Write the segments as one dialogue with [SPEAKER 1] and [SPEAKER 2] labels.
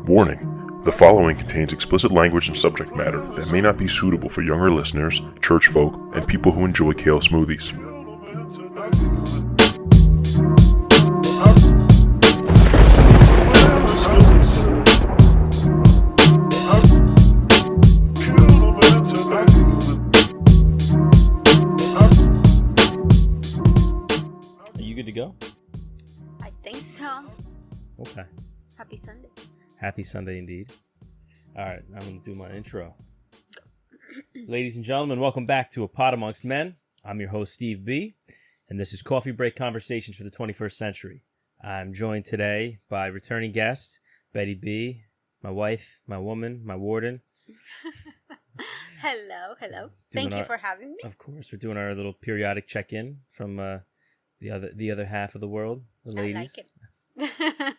[SPEAKER 1] Warning: the following contains explicit language and subject matter that may not be suitable for younger listeners, church folk, and people who enjoy kale smoothies.
[SPEAKER 2] Are you good to go?
[SPEAKER 3] I think so.
[SPEAKER 2] Okay.
[SPEAKER 3] Happy Sunday.
[SPEAKER 2] Happy Sunday indeed. All right, I'm going to do my intro. Ladies and gentlemen, welcome back to A Pod Amongst Men. I'm your host, Steve B., and this is Coffee Break Conversations for the 21st Century. I'm joined today by returning guest, Betty B., my wife, my woman, my warden.
[SPEAKER 3] Hello. Thank you for having me.
[SPEAKER 2] Of course, we're doing our little periodic check-in from the other half of the world, the ladies.
[SPEAKER 3] I like it.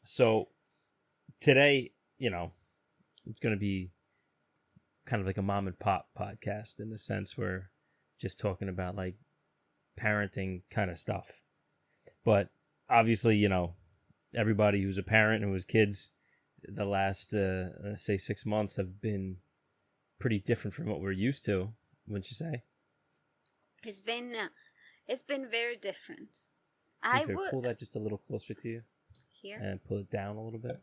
[SPEAKER 2] So today, it's going to be kind of like a mom and pop podcast in the sense we're just talking about like parenting kind of stuff. But obviously, everybody who's a parent and who has kids, the last, say 6 months have been pretty different from what we're used to, wouldn't you say?
[SPEAKER 3] It's been very different.
[SPEAKER 2] Pull that just a little closer to you.
[SPEAKER 3] Here?
[SPEAKER 2] And pull it down a little bit.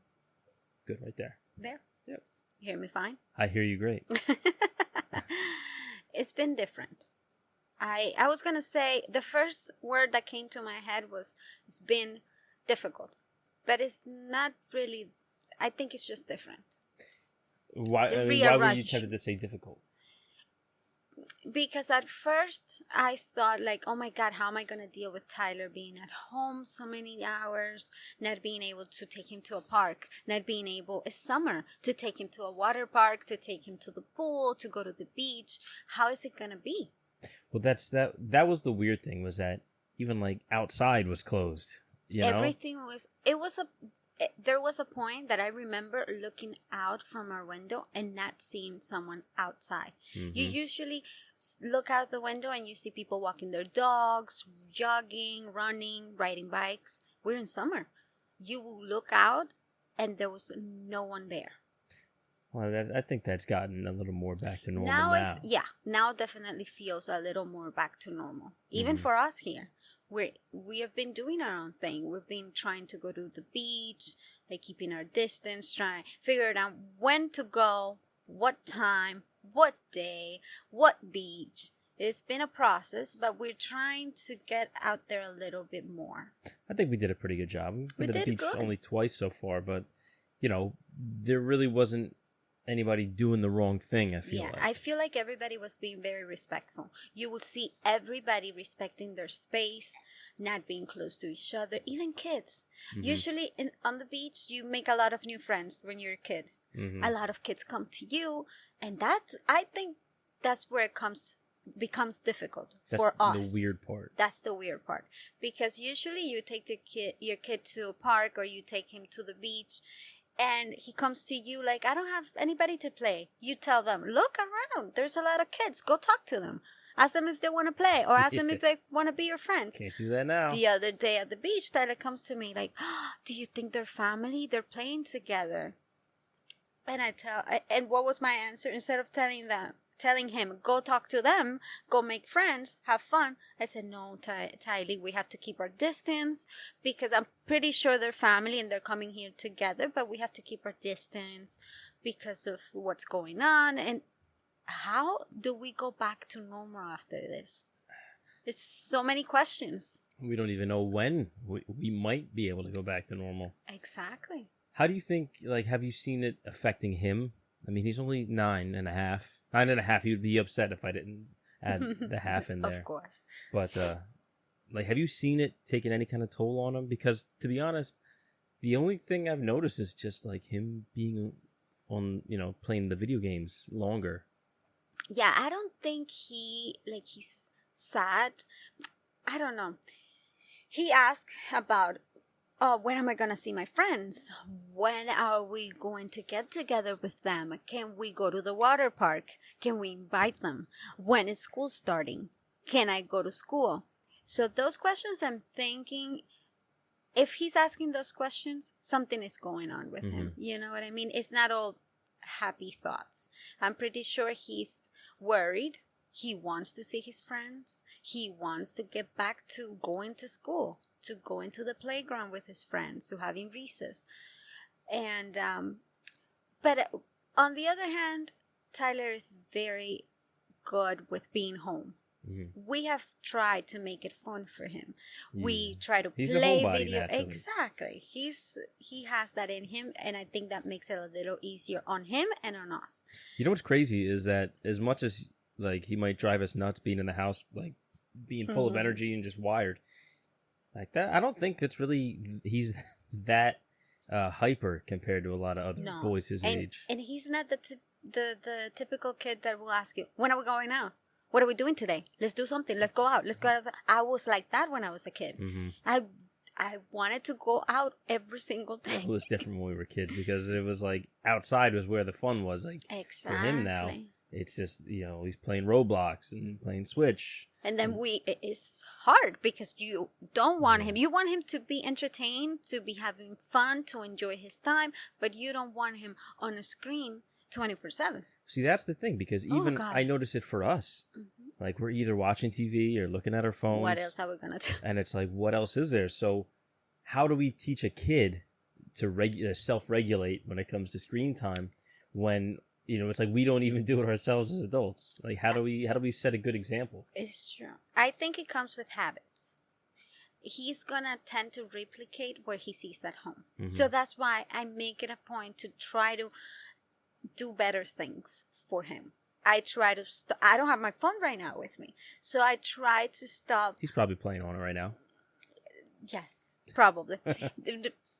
[SPEAKER 2] Good, right there.
[SPEAKER 3] There?
[SPEAKER 2] Yep.
[SPEAKER 3] You hear me fine?
[SPEAKER 2] I hear you great.
[SPEAKER 3] It's been different. I was going to say, the first word that came to my head was, it's been difficult. But it's not really, I think it's just different.
[SPEAKER 2] Why were you tempted to say difficult?
[SPEAKER 3] Because at first I thought like, oh my God, how am I going to deal with Tyler being at home so many hours, not being able to take him to a park, not being able, it's summer, to take him to a water park, to take him to the pool, to go to the beach. How is it going to be?
[SPEAKER 2] Well, that was the weird thing, was that even like outside was closed.
[SPEAKER 3] Everything was, there was a point that I remember looking out from our window and not seeing someone outside. Mm-hmm. You usually look out the window and you see people walking their dogs, jogging, running, riding bikes. We're in summer. You look out and there was no one there.
[SPEAKER 2] Well, I think that's gotten a little more back to normal now.
[SPEAKER 3] Now definitely feels a little more back to normal. Even for us here. We have been doing our own thing. We've been trying to go to the beach, like keeping our distance, figuring out when to go, what time, what day, what beach. It's been a process, but we're trying to get out there a little bit more.
[SPEAKER 2] I think we did a pretty good job. We've been to the beach
[SPEAKER 3] good.
[SPEAKER 2] Only twice so far, but, there really wasn't anybody doing the wrong thing, I feel like.
[SPEAKER 3] I feel like everybody was being very respectful. You will see everybody respecting their space, not being close to each other, even kids. Mm-hmm. Usually on the beach, you make a lot of new friends when you're a kid. Mm-hmm. A lot of kids come to you, and I think that's where it becomes difficult for us.
[SPEAKER 2] That's the weird part.
[SPEAKER 3] That's the weird part. Because usually you take your kid to a park or you take him to the beach, and he comes to you like, I don't have anybody to play. You tell them, look around. There's a lot of kids. Go talk to them. Ask them if they want to play or ask them if they want to be your friends.
[SPEAKER 2] Can't do that now.
[SPEAKER 3] The other day at the beach, Tyler comes to me like, do you think they're family? They're playing together. And and what was my answer? Instead of telling him, go talk to them, go make friends, have fun. I said, no, Tylee, we have to keep our distance because I'm pretty sure they're family and they're coming here together, but we have to keep our distance because of what's going on. And how do we go back to normal after this? It's so many questions.
[SPEAKER 2] We don't even know when we might be able to go back to normal.
[SPEAKER 3] Exactly.
[SPEAKER 2] How do you think, have you seen it affecting him? I mean, he's only 9.5. 9.5, he would be upset if I didn't add the half in there.
[SPEAKER 3] Of course.
[SPEAKER 2] But, have you seen it taking any kind of toll on him? Because, to be honest, the only thing I've noticed is just, him being on, playing the video games longer.
[SPEAKER 3] Yeah, I don't think he's sad. I don't know. He asked about, when am I going to see my friends? When are we going to get together with them? Can we go to the water park? Can we invite them? When is school starting? Can I go to school? So those questions I'm thinking if he's asking those questions, something is going on with him. You know what I mean? It's not all happy thoughts. I'm pretty sure he's worried. He wants to see his friends. He wants to get back to going to school, to going to the playground with his friends, to having recess. And, but on the other hand, Tyler is very good with being home. We have tried to make it fun for him. We try to
[SPEAKER 2] He's
[SPEAKER 3] play
[SPEAKER 2] a homebody
[SPEAKER 3] video.
[SPEAKER 2] naturally.
[SPEAKER 3] Exactly. He has that in him, and I think that makes it a little easier on him and on us.
[SPEAKER 2] You know what's crazy is that as much as like he might drive us nuts being in the house, like being full of energy and just wired like that, I don't think it's really he's that hyper compared to a lot of other boys his age.
[SPEAKER 3] And he's not the typical kid that will ask you, when are we going out? What are we doing today? Let's do something. Let's go out. Let's go out. I was like that when I was a kid. I wanted to go out every single day.
[SPEAKER 2] It was different when we were kids because it was like outside was where the fun was. Like for him now, it's just, you know, he's playing Roblox and playing Switch.
[SPEAKER 3] And then it's hard because you don't want him. You want him to be entertained, to be having fun, to enjoy his time, but you don't want him on a screen 24/7.
[SPEAKER 2] See, that's the thing, because even I notice it for us. Like, we're either watching TV or looking at our phones.
[SPEAKER 3] What else are we going to do?
[SPEAKER 2] And it's like, what else is there? So how do we teach a kid to self-regulate when it comes to screen time when, you know, it's like we don't even do it ourselves as adults? Like, how do we set a good example?
[SPEAKER 3] It's true. I think it comes with habits. He's going to tend to replicate what he sees at home. So that's why I make it a point to try to do better things for him. I try to I don't have my phone right now with me, so I try to stop.
[SPEAKER 2] He's probably playing on it right now.
[SPEAKER 3] Yes, probably.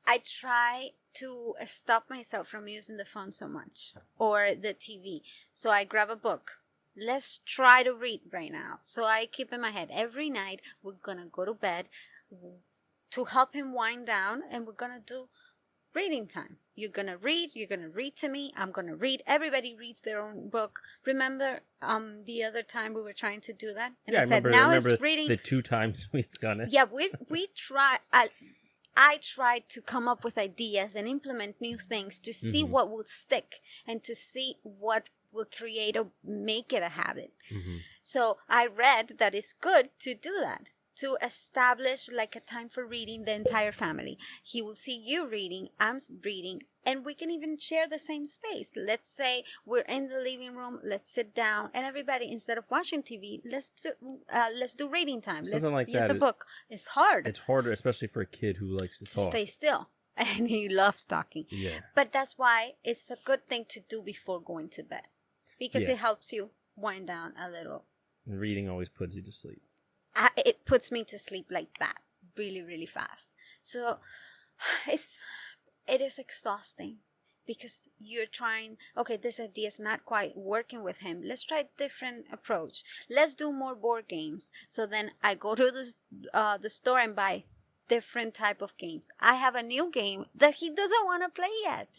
[SPEAKER 3] I try to stop myself from using the phone so much or the TV. So I grab a book. Let's try to read right now. So I keep in my head every night we're gonna go to bed to help him wind down, and we're gonna do reading time. You're gonna read to me, I'm gonna read. Everybody reads their own book. Remember the other time we were trying to do that? And I remember reading
[SPEAKER 2] the 2 times we've done it.
[SPEAKER 3] Yeah, we try. I tried to come up with ideas and implement new things to see what would stick and to see what will create or make it a habit. So I read that it's good to do that, to establish like a time for reading the entire family. He will see you reading, I'm reading, and we can even share the same space. Let's say we're in the living room, let's sit down, and everybody, instead of watching TV, let's do reading time.
[SPEAKER 2] Something like
[SPEAKER 3] use
[SPEAKER 2] that.
[SPEAKER 3] a book. It's hard.
[SPEAKER 2] It's harder, especially for a kid who likes to talk.
[SPEAKER 3] Stay still. And he loves talking.
[SPEAKER 2] Yeah.
[SPEAKER 3] But that's why it's a good thing to do before going to bed, because it helps you wind down a little.
[SPEAKER 2] And reading always puts you to sleep.
[SPEAKER 3] It puts me to sleep like that, really, really fast. So it is exhausting because you're trying, okay, this idea is not quite working with him. Let's try a different approach. Let's do more board games. So then I go to the store and buy different type of games. I have a new game that he doesn't want to play yet.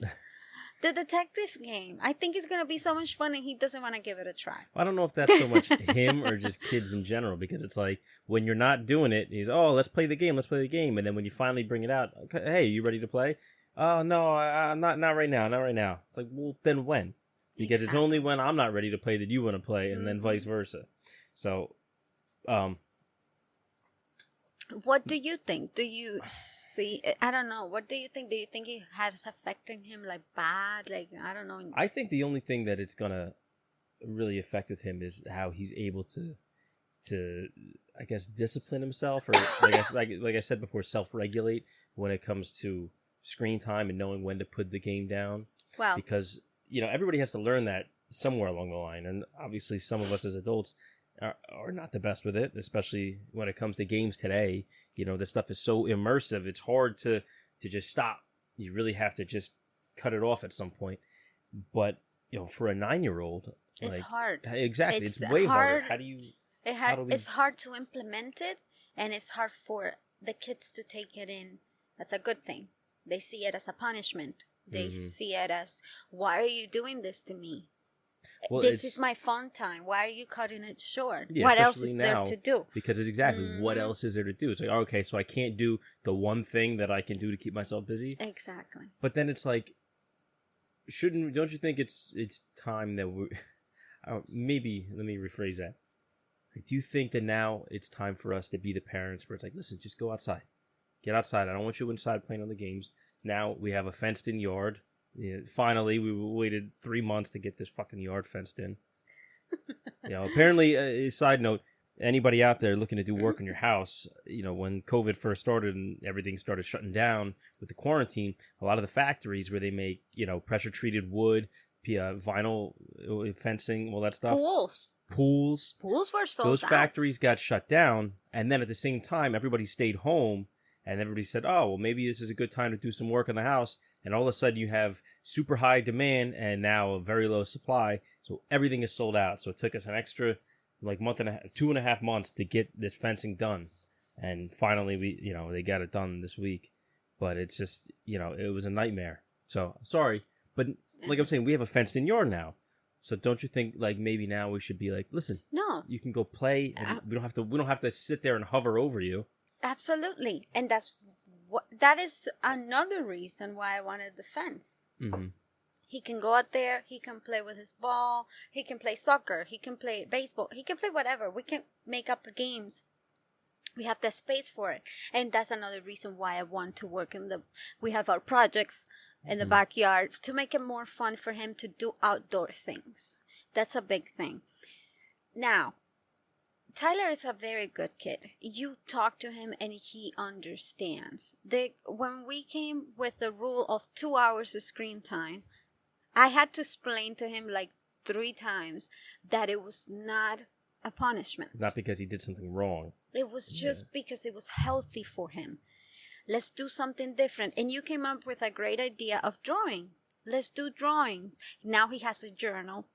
[SPEAKER 3] The detective game. I think it's going to be so much fun and he doesn't want to give it a try.
[SPEAKER 2] I don't know if that's so much him or just kids in general, because it's like when you're not doing it, he's, oh, let's play the game. And then when you finally bring it out, okay, hey, you ready to play? Oh, no, I'm not right now. It's like, well, then when? Because It's only when I'm not ready to play that you want to play, and then vice versa. So,
[SPEAKER 3] what do you think? Do you see? I don't know. What do you think? Do you think it has affecting him like bad? Like, I don't know.
[SPEAKER 2] I think the only thing that it's gonna really affect with him is how he's able to I guess discipline himself, or like I said before, self-regulate when it comes to screen time and knowing when to put the game down.
[SPEAKER 3] Well,
[SPEAKER 2] because everybody has to learn that somewhere along the line, and obviously some of us as adults are not the best with it, especially when it comes to games today. This stuff is so immersive. It's hard to just stop. You really have to just cut it off at some point. But, for a 9-year-old,
[SPEAKER 3] it's hard.
[SPEAKER 2] Exactly. It's way harder. How do you...
[SPEAKER 3] It's hard to implement it, and it's hard for the kids to take it in as a good thing. They see it as a punishment. They see it as, why are you doing this to me?
[SPEAKER 2] Well,
[SPEAKER 3] This is my fun time. Why are you cutting it short?
[SPEAKER 2] Yeah,
[SPEAKER 3] What else
[SPEAKER 2] especially
[SPEAKER 3] is
[SPEAKER 2] now,
[SPEAKER 3] there to do?
[SPEAKER 2] because it's exactly what else is there to do? It's like, okay, so I can't do the one thing that I can do to keep myself busy.
[SPEAKER 3] Exactly.
[SPEAKER 2] But then it's like, don't you think it's time that we maybe let me rephrase that. Do you think that now it's time for us to be the parents where it's like, listen, just go outside. Get outside. I don't want you inside playing on the games. Now we have a fenced-in yard. Yeah, finally, we waited 3 months to get this fucking yard fenced in. Apparently, a side note, anybody out there looking to do work in your house, when COVID first started and everything started shutting down with the quarantine, a lot of the factories where they make, pressure-treated wood, vinyl fencing, all that stuff. Pools
[SPEAKER 3] were sold
[SPEAKER 2] Those
[SPEAKER 3] out.
[SPEAKER 2] factories got shut down, and then at the same time, everybody stayed home, and everybody said, oh, well, maybe this is a good time to do some work in the house, and all of a sudden you have super high demand and now a very low supply, so everything is sold out. So it took us an extra, month and a half, 2.5 months to get this fencing done, and finally they got it done this week, but it's just, it was a nightmare. So, sorry, but like I'm saying, we have a fenced-in yard now. So don't you think maybe now we should be like, listen,
[SPEAKER 3] no,
[SPEAKER 2] you can go play, and we don't have to sit there and hover over you.
[SPEAKER 3] Absolutely, and that is another reason why I wanted the fence.
[SPEAKER 2] Mm-hmm.
[SPEAKER 3] He can go out there. He can play with his ball. He can play soccer. He can play baseball. He can play whatever. We can make up games. We have the space for it, and that's another reason why I want to work we have our projects in the backyard to make it more fun for him to do outdoor things. That's a big thing. Now, Tyler is a very good kid. You talk to him and he understands. When we came with the rule of 2 hours of screen time, I had to explain to him 3 times that it was not a punishment.
[SPEAKER 2] Not because he did something wrong.
[SPEAKER 3] It was just because it was healthy for him. Let's do something different. And you came up with a great idea of drawings. Let's do drawings. Now he has a journal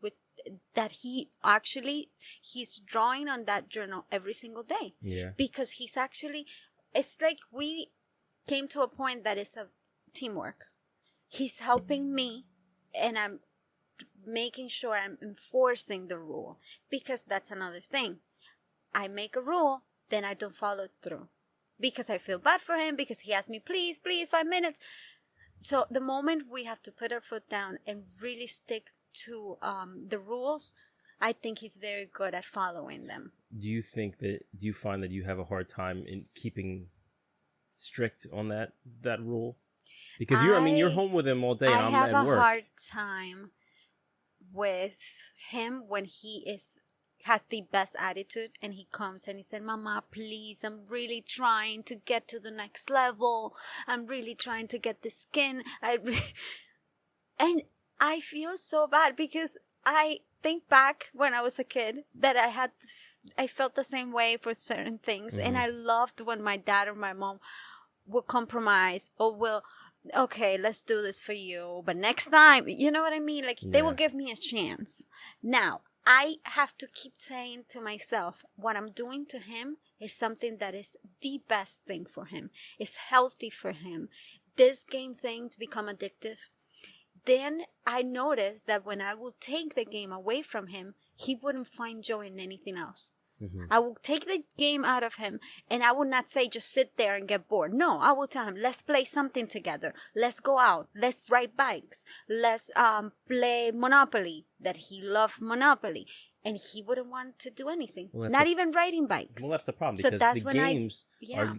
[SPEAKER 3] that he's drawing on that journal every single day.
[SPEAKER 2] Yeah.
[SPEAKER 3] Because it's like we came to a point that it's a teamwork. He's helping me, and I'm making sure I'm enforcing the rule. Because that's another thing. I make a rule, then I don't follow through. Because I feel bad for him, because he asked me, please, 5 minutes. So the moment we have to put our foot down and really stick to the rules, I think he's very good at following them. Do you
[SPEAKER 2] find that you have a hard time in keeping strict on that rule? Because you're home with him all day and I'm at work. I have a hard
[SPEAKER 3] time with him when he has the best attitude and he comes and he said, Mama, please, I'm really trying to get to the next level. I'm really trying to get the skin. And I feel so bad because I think back when I was a kid that I felt the same way for certain things. Mm-hmm. And I loved when my dad or my mom will compromise or okay, let's do this for you. But next time, you know what I mean? They will give me a chance. Now, I have to keep saying to myself, what I'm doing to him is something that is the best thing for him. It's healthy for him. This game things become addictive. Then I noticed that when I will take the game away from him, he wouldn't find joy in anything else. Mm-hmm. I will take the game out of him and I will not say just sit there and get bored. No, I will tell him, let's play something together. Let's go out. Let's ride bikes. Let's play Monopoly. That he loved Monopoly. And he wouldn't want to do anything. Not even riding bikes.
[SPEAKER 2] Well, that's the problem. Because the games are,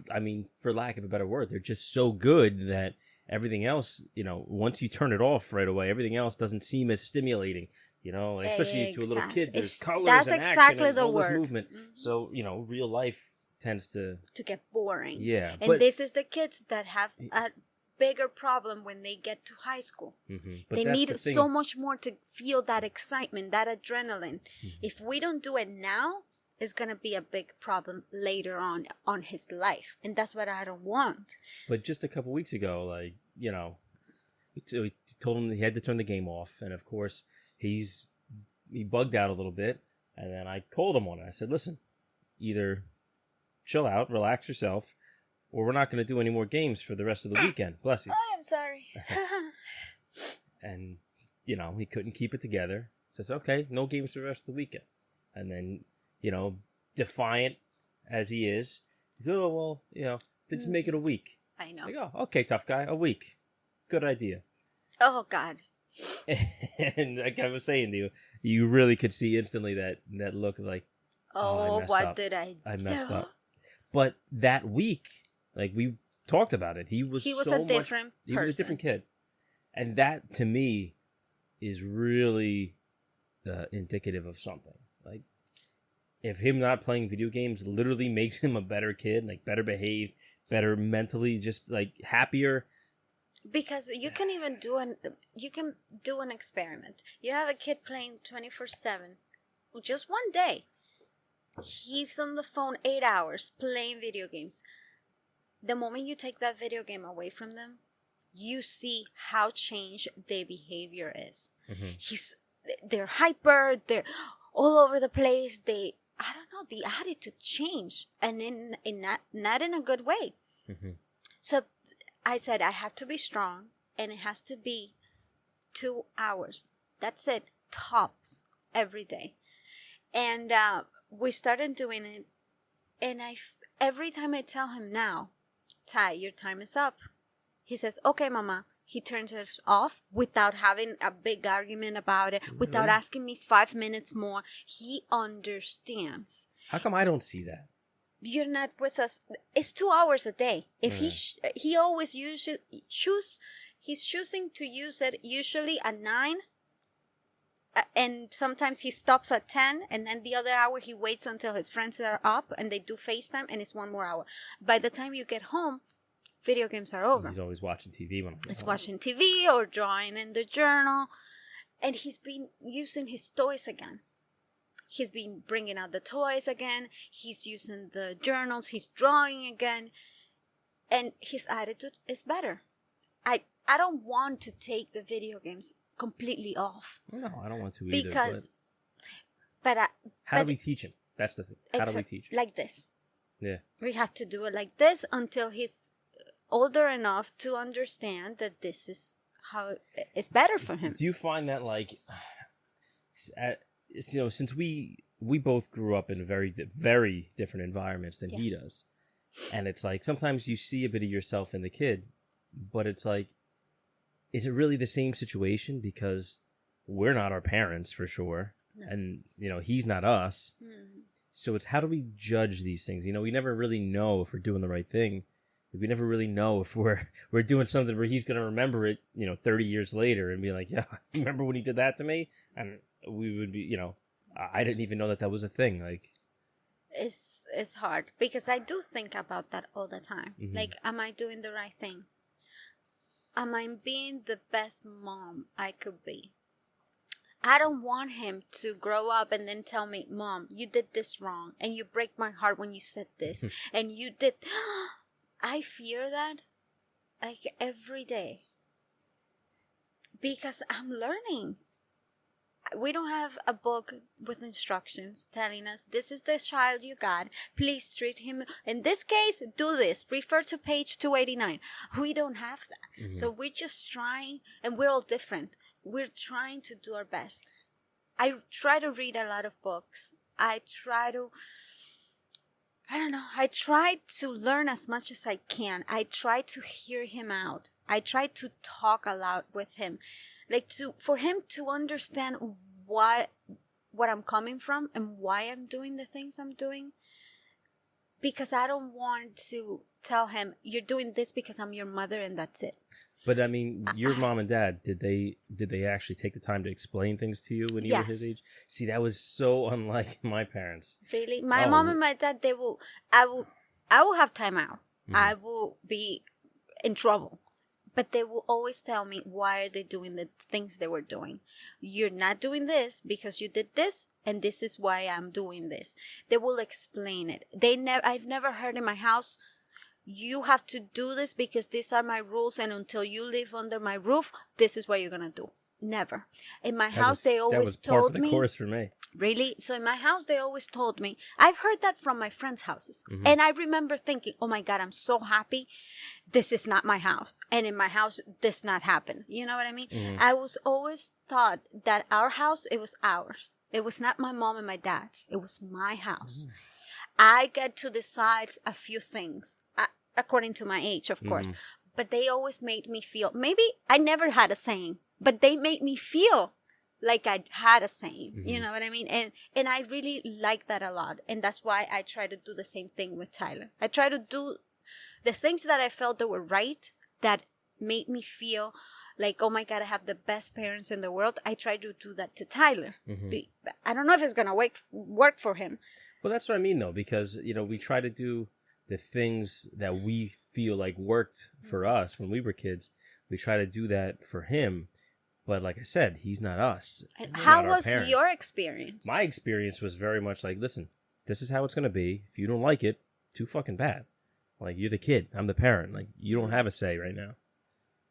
[SPEAKER 2] for lack of a better word, they're just so good that everything else, once you turn it off right away, everything else doesn't seem as stimulating. Especially to a little kid, there's colors and action and all this movement. Mm-hmm. So, real life tends to get
[SPEAKER 3] boring.
[SPEAKER 2] Yeah.
[SPEAKER 3] And this is the kids that have a bigger problem when they get to high school. Mm-hmm. They need so much more to feel that excitement, that adrenaline. Mm-hmm. If we don't do it now, it's going to be a big problem later on his life. And that's what I don't want.
[SPEAKER 2] But just a couple weeks ago, we told him he had to turn the game off. And of course, he bugged out a little bit, and then I called him on it. I said, listen, either chill out, relax yourself, or we're not going to do any more games for the rest of the weekend. Bless you.
[SPEAKER 3] Oh, I'm sorry.
[SPEAKER 2] And, he couldn't keep it together. Says, okay, no games for the rest of the weekend. And then, defiant as he is, he's, oh, well, let's make it a week.
[SPEAKER 3] I know.
[SPEAKER 2] I go, okay, tough guy, a week. Good idea.
[SPEAKER 3] Oh, God.
[SPEAKER 2] And like I was saying to you, you really could see instantly that look of like,
[SPEAKER 3] Oh,
[SPEAKER 2] I messed
[SPEAKER 3] what
[SPEAKER 2] up.
[SPEAKER 3] did I do?
[SPEAKER 2] I messed up. But that week, like we talked about it, he was
[SPEAKER 3] a different person.
[SPEAKER 2] He was a different kid. And that, to me, is really indicative of something. Like, if him not playing video games literally makes him a better kid, like better behaved, better mentally, just like happier.
[SPEAKER 3] Because you can even do an experiment. You have a kid playing 24/7, just one day. He's on the phone 8 hours playing video games. The moment you take that video game away from them, you see how changed their behavior is. They're hyper, they're all over the place. I don't know, the attitude changed, and not in a good way. So I said I have to be strong, and it has to be 2 hours. That's it, tops, every day. And we started doing it, and every time I tell him now, Ty, your time is up. He says, okay, Mama. He turns it off without having a big argument about it, without asking me 5 minutes more. He understands.
[SPEAKER 2] How come I don't see that?
[SPEAKER 3] You're not with us. It's 2 hours a day. If he always he's choosing to use it usually at 9, and sometimes he stops at 10, and then the other hour he waits until his friends are up and they do FaceTime, and it's 1 more hour. By the time you get home, video games are over.
[SPEAKER 2] He's always watching TV when I get home.
[SPEAKER 3] Watching TV or drawing in the journal. And he's been using his toys again. He's been bringing out the toys again. He's using the journals. He's drawing again. And his attitude is better. I don't want to take the video games completely off.
[SPEAKER 2] No, I don't want to either.
[SPEAKER 3] Because...
[SPEAKER 2] How do we teach him? That's the thing. How do we teach him?
[SPEAKER 3] Like this.
[SPEAKER 2] Yeah.
[SPEAKER 3] We have to do it like this until he's older enough to understand that this is how it's better for him.
[SPEAKER 2] Do you find that, like, since we both grew up in very, very different environments than he does, and it's like sometimes you see a bit of yourself in the kid, but it's like, is it really the same situation? Because we're not our parents for sure, and he's not us. So it's, how do we judge these things? We never really know if we're doing the right thing. We never really know if we're doing something where he's going to remember it, 30 years later and be like, yeah, remember when he did that to me? And we would be, I didn't even know that was a thing. Like,
[SPEAKER 3] it's hard because I do think about that all the time. Like, am I doing the right thing? Am I being the best mom I could be? I don't want him to grow up and then tell me, Mom, you did this wrong, and you break my heart when you said this, and you did... I fear that, like, every day, because I'm learning. We don't have a book with instructions telling us, this is the child you got, please treat him, in this case, do this, refer to page 289. We don't have that. So we're just trying, and we're all different. We're trying to do our best. I try to read a lot of books. I try to learn as much as I can. I try to hear him out. I try to talk a lot with him. Like, for him to understand what I'm coming from and why I'm doing the things I'm doing. Because I don't want to tell him, you're doing this because I'm your mother and that's it.
[SPEAKER 2] But I mean, your mom and dad, did they actually take the time to explain things to you when you were his age? See, that was so unlike my parents.
[SPEAKER 3] Really? My mom and my dad, I will have time out. I will be in trouble. But they will always tell me why are they doing the things they were doing. You're not doing this because you did this, and this is why I'm doing this. They will explain it. I've never heard in my house, you have to do this because these are my rules, and until you live under my roof, this is what you're going to do. Never. In my
[SPEAKER 2] That
[SPEAKER 3] house,
[SPEAKER 2] was,
[SPEAKER 3] they
[SPEAKER 2] that
[SPEAKER 3] always
[SPEAKER 2] was par for
[SPEAKER 3] told
[SPEAKER 2] the
[SPEAKER 3] me.
[SPEAKER 2] course for me.
[SPEAKER 3] Really? So in my house, they always told me. I've heard that from my friends' houses.
[SPEAKER 2] Mhm.
[SPEAKER 3] And I remember thinking, oh my God, I'm so happy. This is not my house. And in my house, this not happen. You know what I mean?
[SPEAKER 2] Mhm.
[SPEAKER 3] I was always thought that our house, it was ours. It was not my mom and my dad's. It was my house. I get to decide a few things, according to my age, of course.
[SPEAKER 2] Mhm.
[SPEAKER 3] But they always made me feel, maybe I never had a saying, but they made me feel like I had a saying. You
[SPEAKER 2] Mhm.
[SPEAKER 3] know what I mean? And I really like that a lot. And that's why I try to do the same thing with Tyler. I try to do the things that I felt that were right, that made me feel like, oh my God, I have the best parents in the world. I try to do that to Tyler.
[SPEAKER 2] Mhm.
[SPEAKER 3] I don't know if it's going to work for him.
[SPEAKER 2] Well, that's what I mean, though, because, we try to do the things that we feel like worked for us when we were kids. We try to do that for him. But like I said, he's not us.
[SPEAKER 3] And
[SPEAKER 2] We're
[SPEAKER 3] how
[SPEAKER 2] not our
[SPEAKER 3] was
[SPEAKER 2] parents.
[SPEAKER 3] your experience?
[SPEAKER 2] My experience was very much like, listen, this is how it's going to be. If you don't like it, too fucking bad. Like, you're the kid. I'm the parent. Like, you don't have a say right now.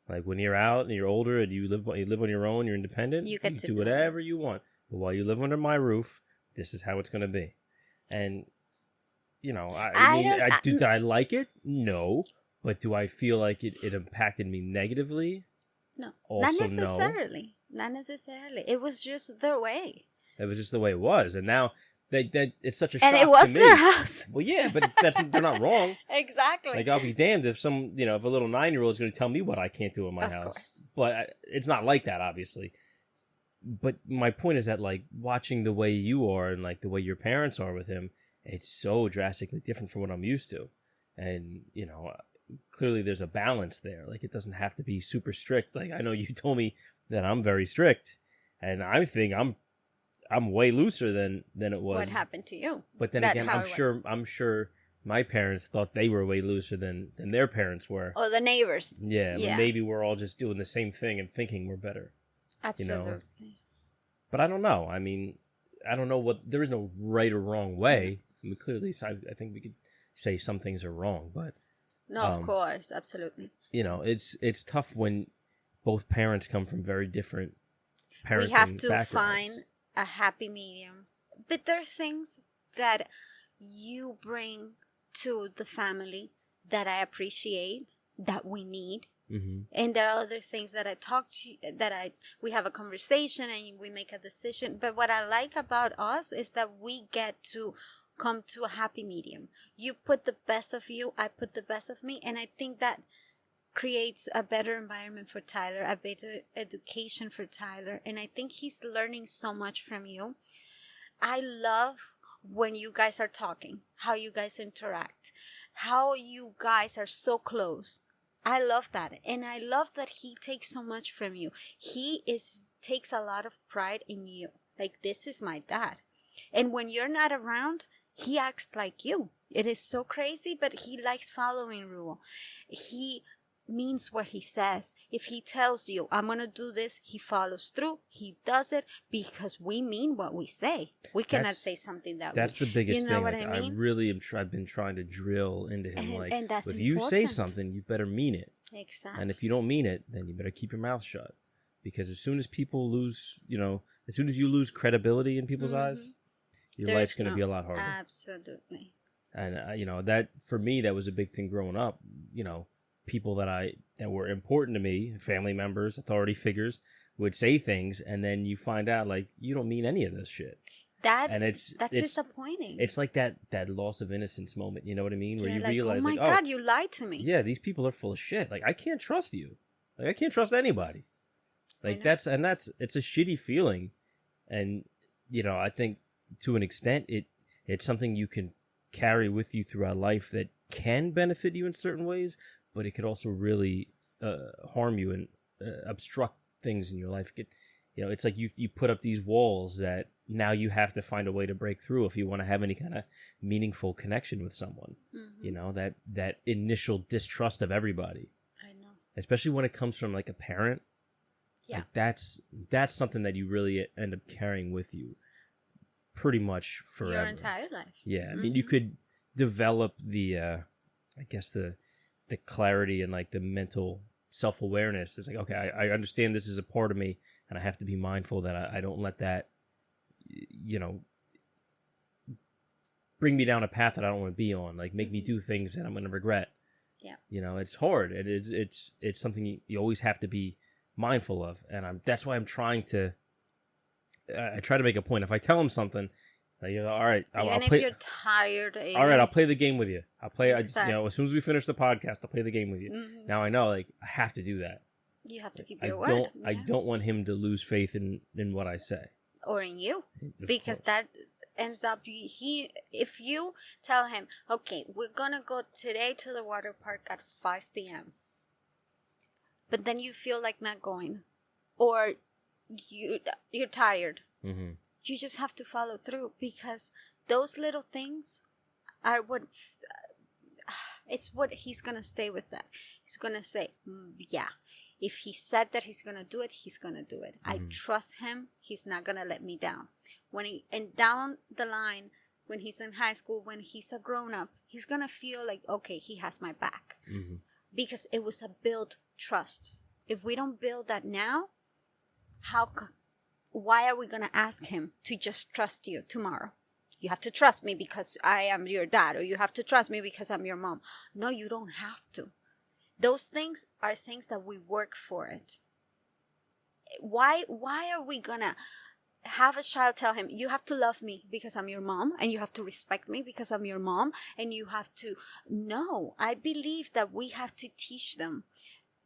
[SPEAKER 2] Like, when you're out and you're older and you live on your own, you're independent,
[SPEAKER 3] You get to
[SPEAKER 2] do
[SPEAKER 3] do
[SPEAKER 2] whatever you want. But while you live under my roof, this is how it's going to be. And, did I like it? No. But do I feel like it impacted me negatively?
[SPEAKER 3] No,
[SPEAKER 2] Also,
[SPEAKER 3] not necessarily. Not necessarily. It was just their way.
[SPEAKER 2] It was just the way it was. And now that it's such a shock
[SPEAKER 3] And
[SPEAKER 2] to
[SPEAKER 3] it was
[SPEAKER 2] me.
[SPEAKER 3] their house.
[SPEAKER 2] Well, yeah, but they're not wrong.
[SPEAKER 3] Exactly.
[SPEAKER 2] Like, I'll be damned if if a little 9-year-old is going to tell me what I can't do in my
[SPEAKER 3] Of
[SPEAKER 2] house.
[SPEAKER 3] course.
[SPEAKER 2] But it's not like that, obviously. But my point is that, like, watching the way you are and, like, the way your parents are with him, it's so drastically different from what I'm used to. And, clearly there's a balance there. Like, it doesn't have to be super strict. Like, I know you told me that I'm very strict, and I think I'm way looser than it was.
[SPEAKER 3] What happened to you?
[SPEAKER 2] But then
[SPEAKER 3] That
[SPEAKER 2] again,
[SPEAKER 3] how
[SPEAKER 2] I'm sure my parents thought they were way looser than their parents were.
[SPEAKER 3] Oh, the neighbors.
[SPEAKER 2] Yeah,
[SPEAKER 3] Yeah.
[SPEAKER 2] maybe we're all just doing the same thing and thinking we're better.
[SPEAKER 3] Absolutely.
[SPEAKER 2] But I don't know. I mean, I don't know there is no right or wrong way. I mean, clearly, I think we could say some things are wrong, but
[SPEAKER 3] No, of course. Absolutely.
[SPEAKER 2] it's tough when both parents come from very different parenting
[SPEAKER 3] We have to
[SPEAKER 2] backgrounds.
[SPEAKER 3] find a happy medium. But there are things that you bring to the family that I appreciate, that we need.
[SPEAKER 2] Mm-hmm.
[SPEAKER 3] And there are other things that I talk to you, we have a conversation and we make a decision. But what I like about us is that we get to come to a happy medium. You put the best of you, I put the best of me, and I think that creates a better environment for Tyler, a better education for Tyler, and I think he's learning so much from you. I love when you guys are talking, how you guys interact, how you guys are so close. I love that, and I love that he takes so much from you. He takes a lot of pride in you. Like, this is my dad. And when you're not around, he acts like you. It is so crazy, but he likes following rule. He means what he says. If he tells you, I'm going to do this, he follows through. He does it because we mean what we say. We cannot say something that
[SPEAKER 2] That's the biggest
[SPEAKER 3] you know
[SPEAKER 2] thing.
[SPEAKER 3] what
[SPEAKER 2] Like,
[SPEAKER 3] I mean?
[SPEAKER 2] I really I've been trying to drill into him.
[SPEAKER 3] And that's
[SPEAKER 2] if you say
[SPEAKER 3] important.
[SPEAKER 2] something, you better mean it.
[SPEAKER 3] Exactly.
[SPEAKER 2] And if you don't mean it, then you better keep your mouth shut. Because as soon as people lose, as soon as you lose credibility in people's eyes, your life's going to be a lot harder.
[SPEAKER 3] Absolutely.
[SPEAKER 2] And that for me, that was a big thing growing up. People that were important to me, family members, authority figures, would say things, and then you find out like you don't mean any of this shit. That's
[SPEAKER 3] disappointing.
[SPEAKER 2] It's like that loss of innocence moment. You know what I mean? Where you
[SPEAKER 3] like,
[SPEAKER 2] realize,
[SPEAKER 3] oh my God, you lied to me.
[SPEAKER 2] Yeah, these people are full of shit. Like, I can't trust you. Like, I can't trust anybody. Like, it's a shitty feeling, and I think to an extent it's something you can carry with you throughout life that can benefit you in certain ways, but it could also really harm you and obstruct things in your life. It's like you put up these walls that now you have to find a way to break through if you want to have any kind of meaningful connection with someone. Mm-hmm. That initial distrust of everybody.
[SPEAKER 3] I know.
[SPEAKER 2] Especially when it comes from like a parent.
[SPEAKER 3] Yeah.
[SPEAKER 2] Like that's something that you really end up carrying with you pretty much forever.
[SPEAKER 3] Your entire life.
[SPEAKER 2] Yeah. I mean, you could develop the clarity and like the mental self-awareness. It's like, okay, I understand this is a part of me, and I have to be mindful that I don't let that, bring me down a path that I don't want to be on. Like make me do things that I'm going to regret.
[SPEAKER 3] Yeah.
[SPEAKER 2] It's hard. It's something you always have to be mindful of, and that's why I'm trying to. I try to make a point. If I tell him something, like, all right, I'll
[SPEAKER 3] Even
[SPEAKER 2] play.
[SPEAKER 3] if you're tired.
[SPEAKER 2] All right, I'll play the game with you. I'll play.
[SPEAKER 3] Exactly.
[SPEAKER 2] As soon as we finish the podcast, I'll play the game with you.
[SPEAKER 3] Mm-hmm.
[SPEAKER 2] Now I know, like, I have to do that.
[SPEAKER 3] You have to keep your word.
[SPEAKER 2] I don't want him to lose faith in what I say
[SPEAKER 3] or in you,
[SPEAKER 2] of
[SPEAKER 3] because
[SPEAKER 2] course.
[SPEAKER 3] that ends up if you tell him, okay, we're gonna go today to the water park at 5 p.m. but then you feel like not going, or you're tired.
[SPEAKER 2] Mm-hmm.
[SPEAKER 3] You just have to follow through, because those little things are it's what he's gonna stay with. That he's gonna say, yeah, if he said that he's gonna do it, he's gonna do it. I trust him. He's not gonna let me down. And down the line, when he's in high school, when he's a grown up, he's gonna feel like, okay, he has my back, because it was a built trust. If we don't build that now, why are we gonna ask him to just trust you tomorrow? You have to trust me because I am your dad, or you have to trust me because I'm your mom. No, you don't have to. Those things are things that we work for it. Why are we gonna have a child tell him, you have to love me because I'm your mom, and you have to respect me because I'm your mom, and you have to... No, I believe that we have to teach them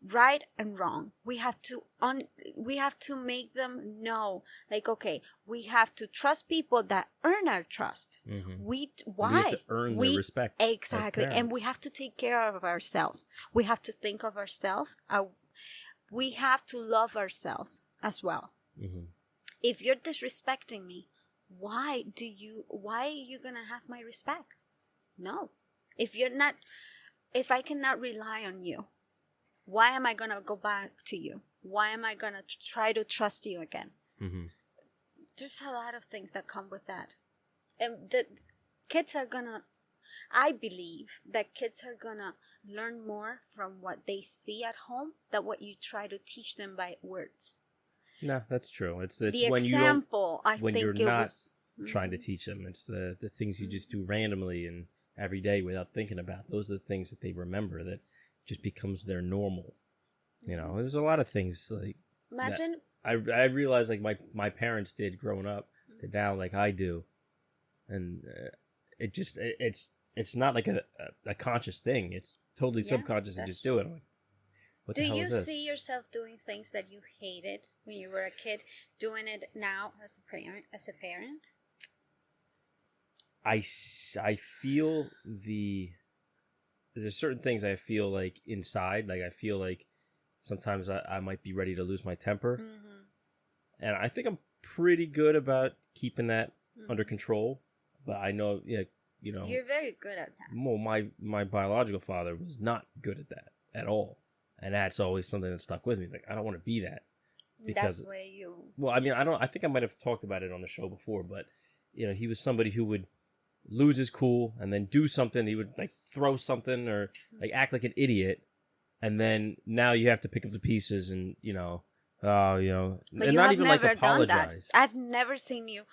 [SPEAKER 3] right and wrong. We have to make them know, like, okay, we have to trust people that earn our trust. We have to
[SPEAKER 2] earn their respect.
[SPEAKER 3] Exactly. And we have to take care of ourselves. We have to think of ourselves. We have to love ourselves as well. If you're disrespecting me, why are you gonna have my respect? No. If I cannot rely on you, why am I going to go back to you? Why am I going to try to trust you again? There's a lot of things that come with that. And the kids are going to... I believe that kids are going to learn more from what they see at home than what you try to teach them by words.
[SPEAKER 2] No, that's true. It's
[SPEAKER 3] the
[SPEAKER 2] when
[SPEAKER 3] example,
[SPEAKER 2] you're not trying to teach them. It's the things you just do randomly and every day without thinking about. Those are the things that they remember, that just becomes their normal. There's a lot of things like
[SPEAKER 3] imagine
[SPEAKER 2] I realized, like, my parents did growing up, that now, like, I do, and it's not like a conscious thing. It's totally subconscious. You just do it. I'm like, what the hell is this?
[SPEAKER 3] Do you see yourself doing things that you hated when you were a kid, doing it now as a parent?
[SPEAKER 2] I feel there's certain things I feel like inside. Like, I feel like sometimes I might be ready to lose my temper. And I think I'm pretty good about keeping that under control. But I know, you're very good at that. Well, my biological father was not good at that at all. And that's always something that stuck with me. Like, I don't want to be that.
[SPEAKER 3] Because that's where you...
[SPEAKER 2] Well, I mean, I think I might have talked about it on the show before, but, he was somebody who would lose his cool and then do something. He would, like, throw something or, like, act like an idiot. And then now you have to pick up the pieces and,
[SPEAKER 3] But
[SPEAKER 2] and not even, like, apologize.
[SPEAKER 3] I've never seen you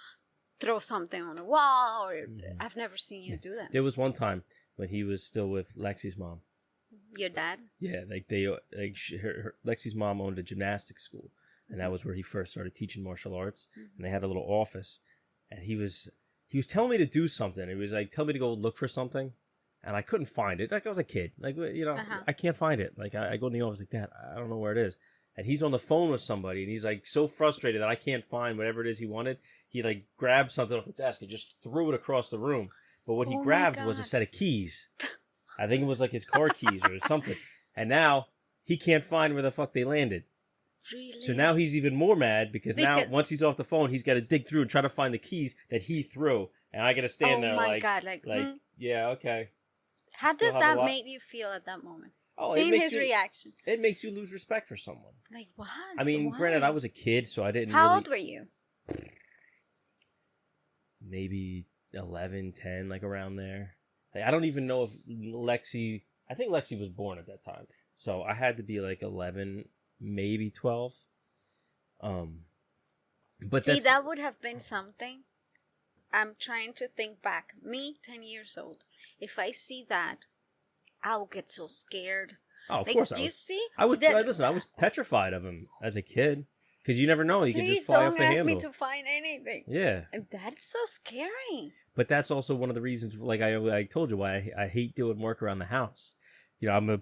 [SPEAKER 3] throw something on a wall, or I've never seen you do that.
[SPEAKER 2] There was one time when he was still with Lexi's mom.
[SPEAKER 3] Your dad?
[SPEAKER 2] Yeah, Lexi's mom owned a gymnastics school, and that was where he first started teaching martial arts. And they had a little office, and he was telling me to do something. He was like, tell me to go look for something, and I couldn't find it. Like, I was a kid, like, I can't find it. Like, I go in the office like, Dad, I don't know where it is. And he's on the phone with somebody, and he's like so frustrated that I can't find whatever it is he wanted. He like grabbed something off the desk and just threw it across the room. But what he grabbed was a set of keys. I think it was like his car keys or something. And now he can't find where the fuck they landed.
[SPEAKER 3] Really?
[SPEAKER 2] So now he's even more mad because now once he's off the phone, he's got to dig through and try to find the keys that he threw. And I got to stand there like,
[SPEAKER 3] God,
[SPEAKER 2] yeah, okay.
[SPEAKER 3] How does that make you feel at that moment?
[SPEAKER 2] Oh,
[SPEAKER 3] seeing his reaction.
[SPEAKER 2] It makes you lose respect for someone.
[SPEAKER 3] Like, what?
[SPEAKER 2] I mean, granted, I was a kid, so I didn't
[SPEAKER 3] How old were you?
[SPEAKER 2] Maybe 11, 10, like around there. Like, I don't even know if I think Lexi was born at that time. So I had to be like 11, maybe 12. But
[SPEAKER 3] See, that would have been something. I'm trying to think back. Me, 10 years old. If I see that, I'll get so scared.
[SPEAKER 2] Oh, of
[SPEAKER 3] Like,
[SPEAKER 2] course
[SPEAKER 3] do
[SPEAKER 2] I
[SPEAKER 3] you
[SPEAKER 2] was.
[SPEAKER 3] see?
[SPEAKER 2] Listen, I was petrified of him as a kid. Because you never know. He could just
[SPEAKER 3] Please
[SPEAKER 2] fly off
[SPEAKER 3] don't
[SPEAKER 2] the
[SPEAKER 3] ask
[SPEAKER 2] handle.
[SPEAKER 3] me to find anything.
[SPEAKER 2] Yeah.
[SPEAKER 3] And that's so scary.
[SPEAKER 2] But that's also one of the reasons, like I told you, why I hate doing work around the house. You know,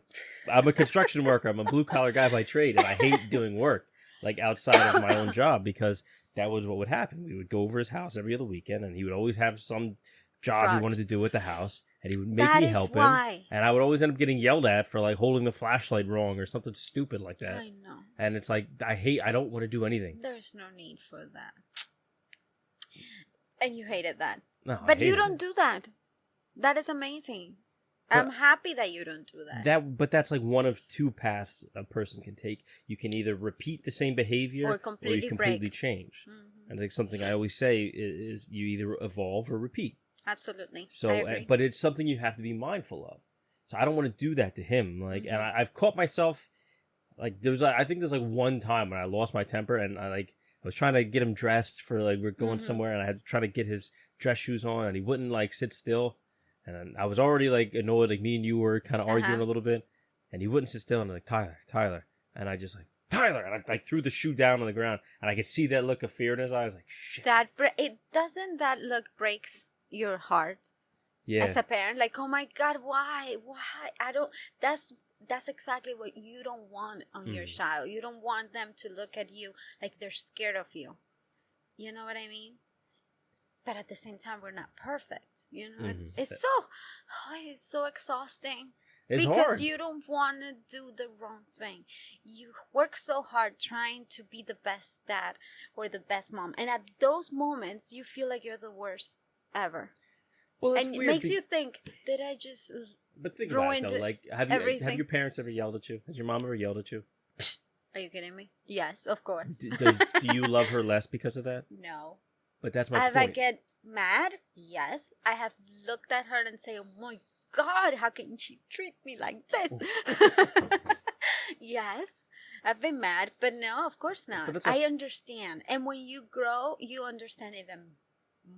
[SPEAKER 2] I'm a construction worker. I'm a blue collar guy by trade, and I hate doing work like outside of my own job because that was what would happen. We would go over his house every other weekend, and he would always have some job he wanted to do with the house, and he would make me help him. And I would always end up getting yelled at for like holding the flashlight wrong or something stupid like that.
[SPEAKER 3] I know.
[SPEAKER 2] And it's like I don't want to do anything.
[SPEAKER 3] There's no need for that. And you hated that.
[SPEAKER 2] No,
[SPEAKER 3] but you don't do that. That is amazing. I'm happy that you don't do that.
[SPEAKER 2] But that's like one of two paths a person can take. You can either repeat the same behavior
[SPEAKER 3] or completely
[SPEAKER 2] you completely change.
[SPEAKER 3] Mm-hmm.
[SPEAKER 2] And like something I always say is you either evolve or repeat.
[SPEAKER 3] Absolutely.
[SPEAKER 2] So,
[SPEAKER 3] I agree.
[SPEAKER 2] But it's something you have to be mindful of. So I don't want to do that to him. Like, and I've caught myself. Like I think there's like one time when I lost my temper and I was trying to get him dressed for like we're going somewhere and I had to try to get his dress shoes on and he wouldn't like sit still. And I was already like annoyed, like me and you were kind of arguing a little bit, and he wouldn't sit still. And I'm like, Tyler, and I just like Tyler, and I threw the shoe down on the ground, and I could see that look of fear in his eyes, like shit.
[SPEAKER 3] That look breaks your heart.
[SPEAKER 2] Yeah.
[SPEAKER 3] As a parent, like, oh my God, why? I don't. That's exactly what you don't want on your child. You don't want them to look at you like they're scared of you. You know what I mean? But at the same time, we're not perfect. You know, it's so exhausting.
[SPEAKER 2] It's
[SPEAKER 3] because
[SPEAKER 2] hard.
[SPEAKER 3] You don't want to do the wrong thing. You work so hard trying to be the best dad or the best mom, and at those moments, you feel like you're the worst ever.
[SPEAKER 2] Well,
[SPEAKER 3] and it makes you think, did I just?
[SPEAKER 2] But think about it though. Like, have your parents ever yelled at you? Has your mom ever yelled at you?
[SPEAKER 3] Are you kidding me? Yes, of course.
[SPEAKER 2] Do you love her less because of that?
[SPEAKER 3] No.
[SPEAKER 2] But that's my point.
[SPEAKER 3] Have I get mad? Yes. I have looked at her and say, oh my God, how can she treat me like this? Yes. I've been mad, but no, of course not. I understand. And when you grow, you understand even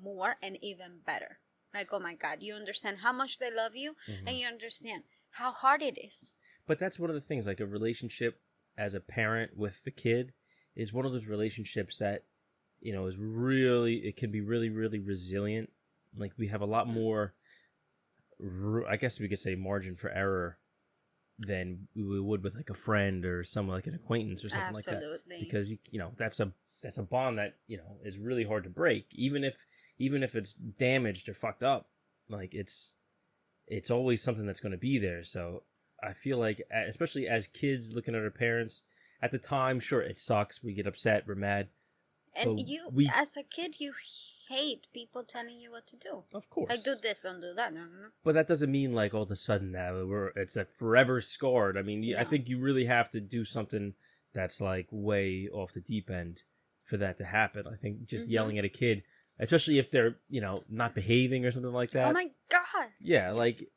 [SPEAKER 3] more and even better. Like, oh my God, you understand how much they love you and you understand how hard it is.
[SPEAKER 2] But that's one of the things, like a relationship as a parent with the kid is one of those relationships that, you know, it can be really, really resilient. Like we have a lot more, I guess we could say margin for error than we would with like a friend or someone like an acquaintance or something like that. Because, you know, that's a bond that, you know, is really hard to break. Even if it's damaged or fucked up, like it's always something that's going to be there. So I feel like, especially as kids looking at our parents at the time, sure, it sucks. We get upset. We're mad.
[SPEAKER 3] And as a kid, you hate people telling you what to do.
[SPEAKER 2] Of course.
[SPEAKER 3] Like, do this, don't do that. No.
[SPEAKER 2] But that doesn't mean, like, all of a sudden it's a forever scarred. I mean, no. I think you really have to do something that's, like, way off the deep end for that to happen. I think just yelling at a kid, especially if they're, you know, not behaving or something like that.
[SPEAKER 3] Oh, my God.
[SPEAKER 2] Yeah, like,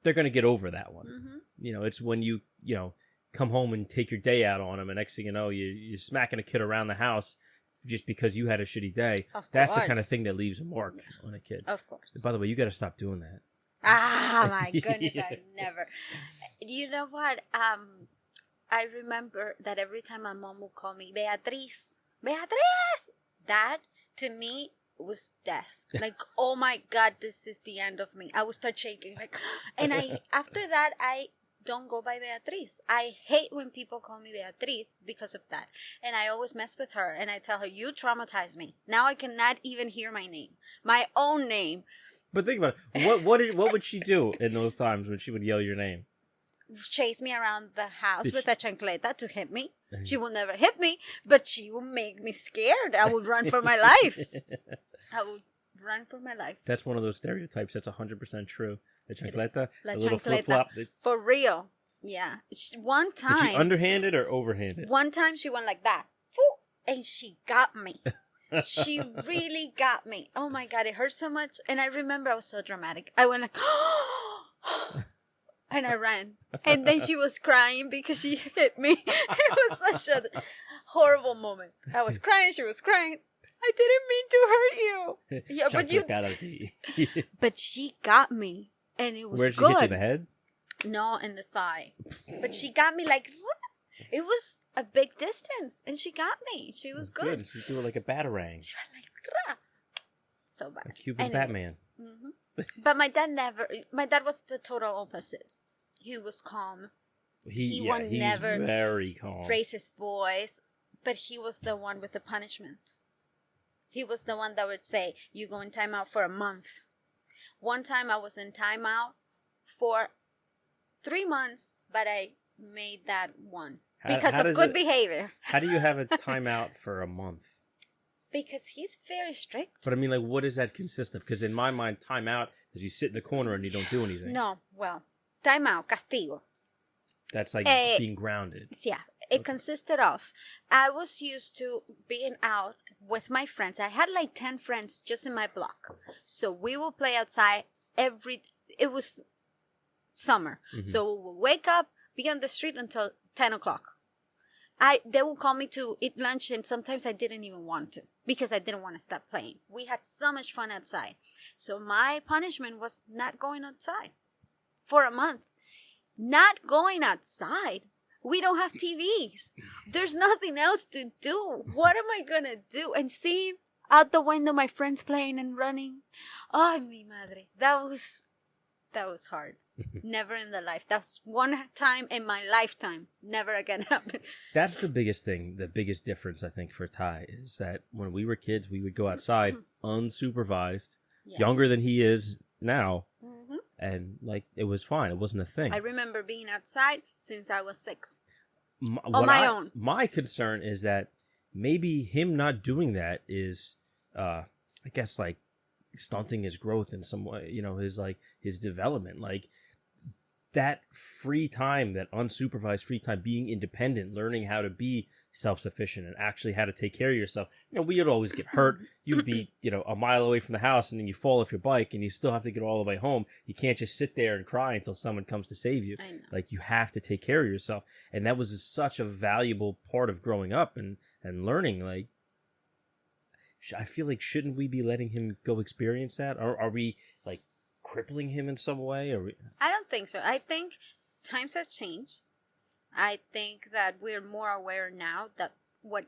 [SPEAKER 2] they're going to get over that one. You know, it's when you know, come home and take your day out on them, and next thing you know, you're smacking a kid around the house just because you had a shitty day. That's the kind of thing that leaves a mark on a kid.
[SPEAKER 3] Of course.
[SPEAKER 2] By the way, you got to stop doing that.
[SPEAKER 3] Ah, my goodness, I never. You know what? I remember that every time my mom would call me Beatriz, that to me was death. Like, oh my God, this is the end of me. I would start shaking, like, and after that I don't go by Beatriz. I hate when people call me Beatriz because of that. And I always mess with her and I tell her, you traumatized me. Now I cannot even hear my name. My own name.
[SPEAKER 2] But think about it. What would she do in those times when she would yell your name?
[SPEAKER 3] Chase me around the house with a chancleta to hit me. She will never hit me, but she will make me scared. I would run for my life.
[SPEAKER 2] That's one of those stereotypes that's 100% true. The chancleta, the little
[SPEAKER 3] chancleta.
[SPEAKER 2] flip-flop.
[SPEAKER 3] For real. Yeah. One time.
[SPEAKER 2] Did she underhanded or overhanded?
[SPEAKER 3] One time she went like that. And she got me. She really got me. Oh my God, it hurt so much. And I remember I was so dramatic. I went like, and I ran. And then she was crying because she hit me. It was such a horrible moment. I was crying, she was crying. I didn't mean to hurt you. Yeah, but you. But she got me, and it was
[SPEAKER 2] Where'd she
[SPEAKER 3] good.
[SPEAKER 2] hit you in the head?
[SPEAKER 3] No, in the thigh. But she got me like, it was a big distance, and she got me. She was good.
[SPEAKER 2] She threw it like a batarang.
[SPEAKER 3] She went like, so bad.
[SPEAKER 2] A Cuban Batman.
[SPEAKER 3] But my dad was the total opposite. He was calm. He's never
[SPEAKER 2] very calm.
[SPEAKER 3] Raise his voice, but he was the one with the punishment. He was the one that would say, you go in timeout for a month. One time I was in timeout for 3 months, but I made that one because of good behavior.
[SPEAKER 2] How do you have a timeout for a month?
[SPEAKER 3] Because he's very strict.
[SPEAKER 2] But I mean, like, what does that consist of? Because in my mind, timeout is you sit in the corner and you don't do anything.
[SPEAKER 3] No, well, timeout, castigo.
[SPEAKER 2] That's like being grounded.
[SPEAKER 3] Yeah. It consisted of, I was used to being out with my friends. I had like 10 friends just in my block. So we will play outside it was summer. Mm-hmm. So we will wake up, be on the street until 10 o'clock. They will call me to eat lunch, and sometimes I didn't even want to because I didn't want to stop playing. We had so much fun outside. So my punishment was not going outside for a month. Not going outside. We don't have TVs. There's nothing else to do. What am I going to do? And seeing out the window my friends playing and running. Ay, mi madre. That was hard. Never in the life. That's one time in my lifetime. Never again happened.
[SPEAKER 2] That's the biggest thing. The biggest difference, I think, for Ty is that when we were kids, we would go outside unsupervised, younger than he is now. Mm-hmm. And like it was fine. It wasn't a thing.
[SPEAKER 3] I remember being outside since I was 6.
[SPEAKER 2] On my own. My concern is that maybe him not doing that is, I guess, like stunting his growth in some way. You know, his development, like that free time, that unsupervised free time, being independent, learning how to be self-sufficient and actually how to take care of yourself. You know, we would always get hurt. You'd be, a mile away from the house and then you fall off your bike and you still have to get all the way home. You can't just sit there and cry until someone comes to save you.
[SPEAKER 3] I know.
[SPEAKER 2] Like you have to take care of yourself. And that was such a valuable part of growing up and learning. Like, I feel like, shouldn't we be letting him go experience that? Or are we like crippling him in some way?
[SPEAKER 3] I don't think so. I think times have changed. I think that we're more aware now that what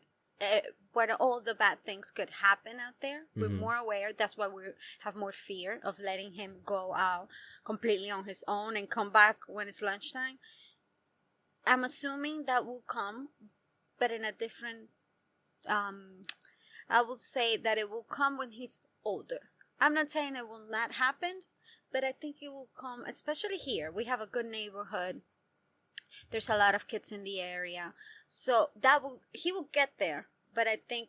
[SPEAKER 3] all the bad things could happen out there. Mm-hmm. We're more aware. That's why we have more fear of letting him go out completely on his own and come back when it's lunchtime. I'm assuming that will come, but in a different. I will say that it will come when he's older. I'm not saying it will not happen, but I think it will come, especially here. We have a good neighborhood. There's a lot of kids in the area. So he will get there. But I think,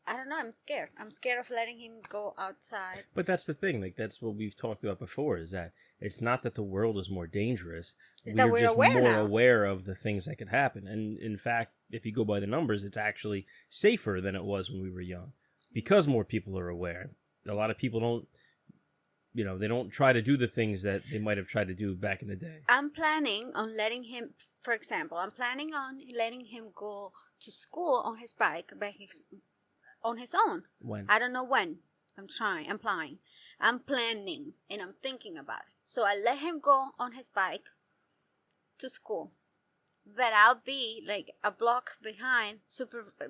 [SPEAKER 3] I don't know, I'm scared. I'm scared of letting him go outside.
[SPEAKER 2] But that's the thing. Like, that's what we've talked about before, is that it's not that the world is more dangerous.
[SPEAKER 3] It's that we're
[SPEAKER 2] just
[SPEAKER 3] aware
[SPEAKER 2] more
[SPEAKER 3] now.
[SPEAKER 2] aware of the things that could happen. And in fact, if you go by the numbers, it's actually safer than it was when we were young. Because more people are aware. A lot of people don't, they don't try to do the things that they might have tried to do back in the day.
[SPEAKER 3] I'm planning on letting him, for example, go to school on his bike, on his own.
[SPEAKER 2] When?
[SPEAKER 3] I don't know when. I'm planning, and I'm thinking about it. So I let him go on his bike to school. But I'll be like a block behind,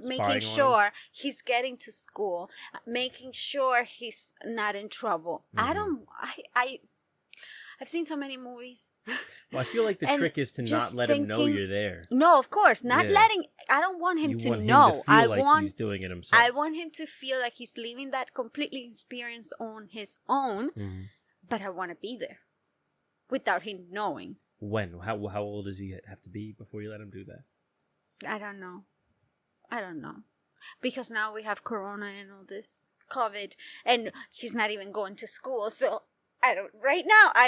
[SPEAKER 3] making sure he's getting to school, making sure he's not in trouble. Mm-hmm. I've seen so many movies.
[SPEAKER 2] Well, I feel like the trick is to not let him know you're there.
[SPEAKER 3] No, of course, not letting. I don't want him to know.
[SPEAKER 2] I want he's doing it himself.
[SPEAKER 3] I want him to feel like he's living that completely experience on his own. Mm-hmm. But I want to be there without him knowing.
[SPEAKER 2] When? How old does he have to be before you let him do that?
[SPEAKER 3] I don't know. Because now we have Corona and all this COVID, and he's not even going to school. So I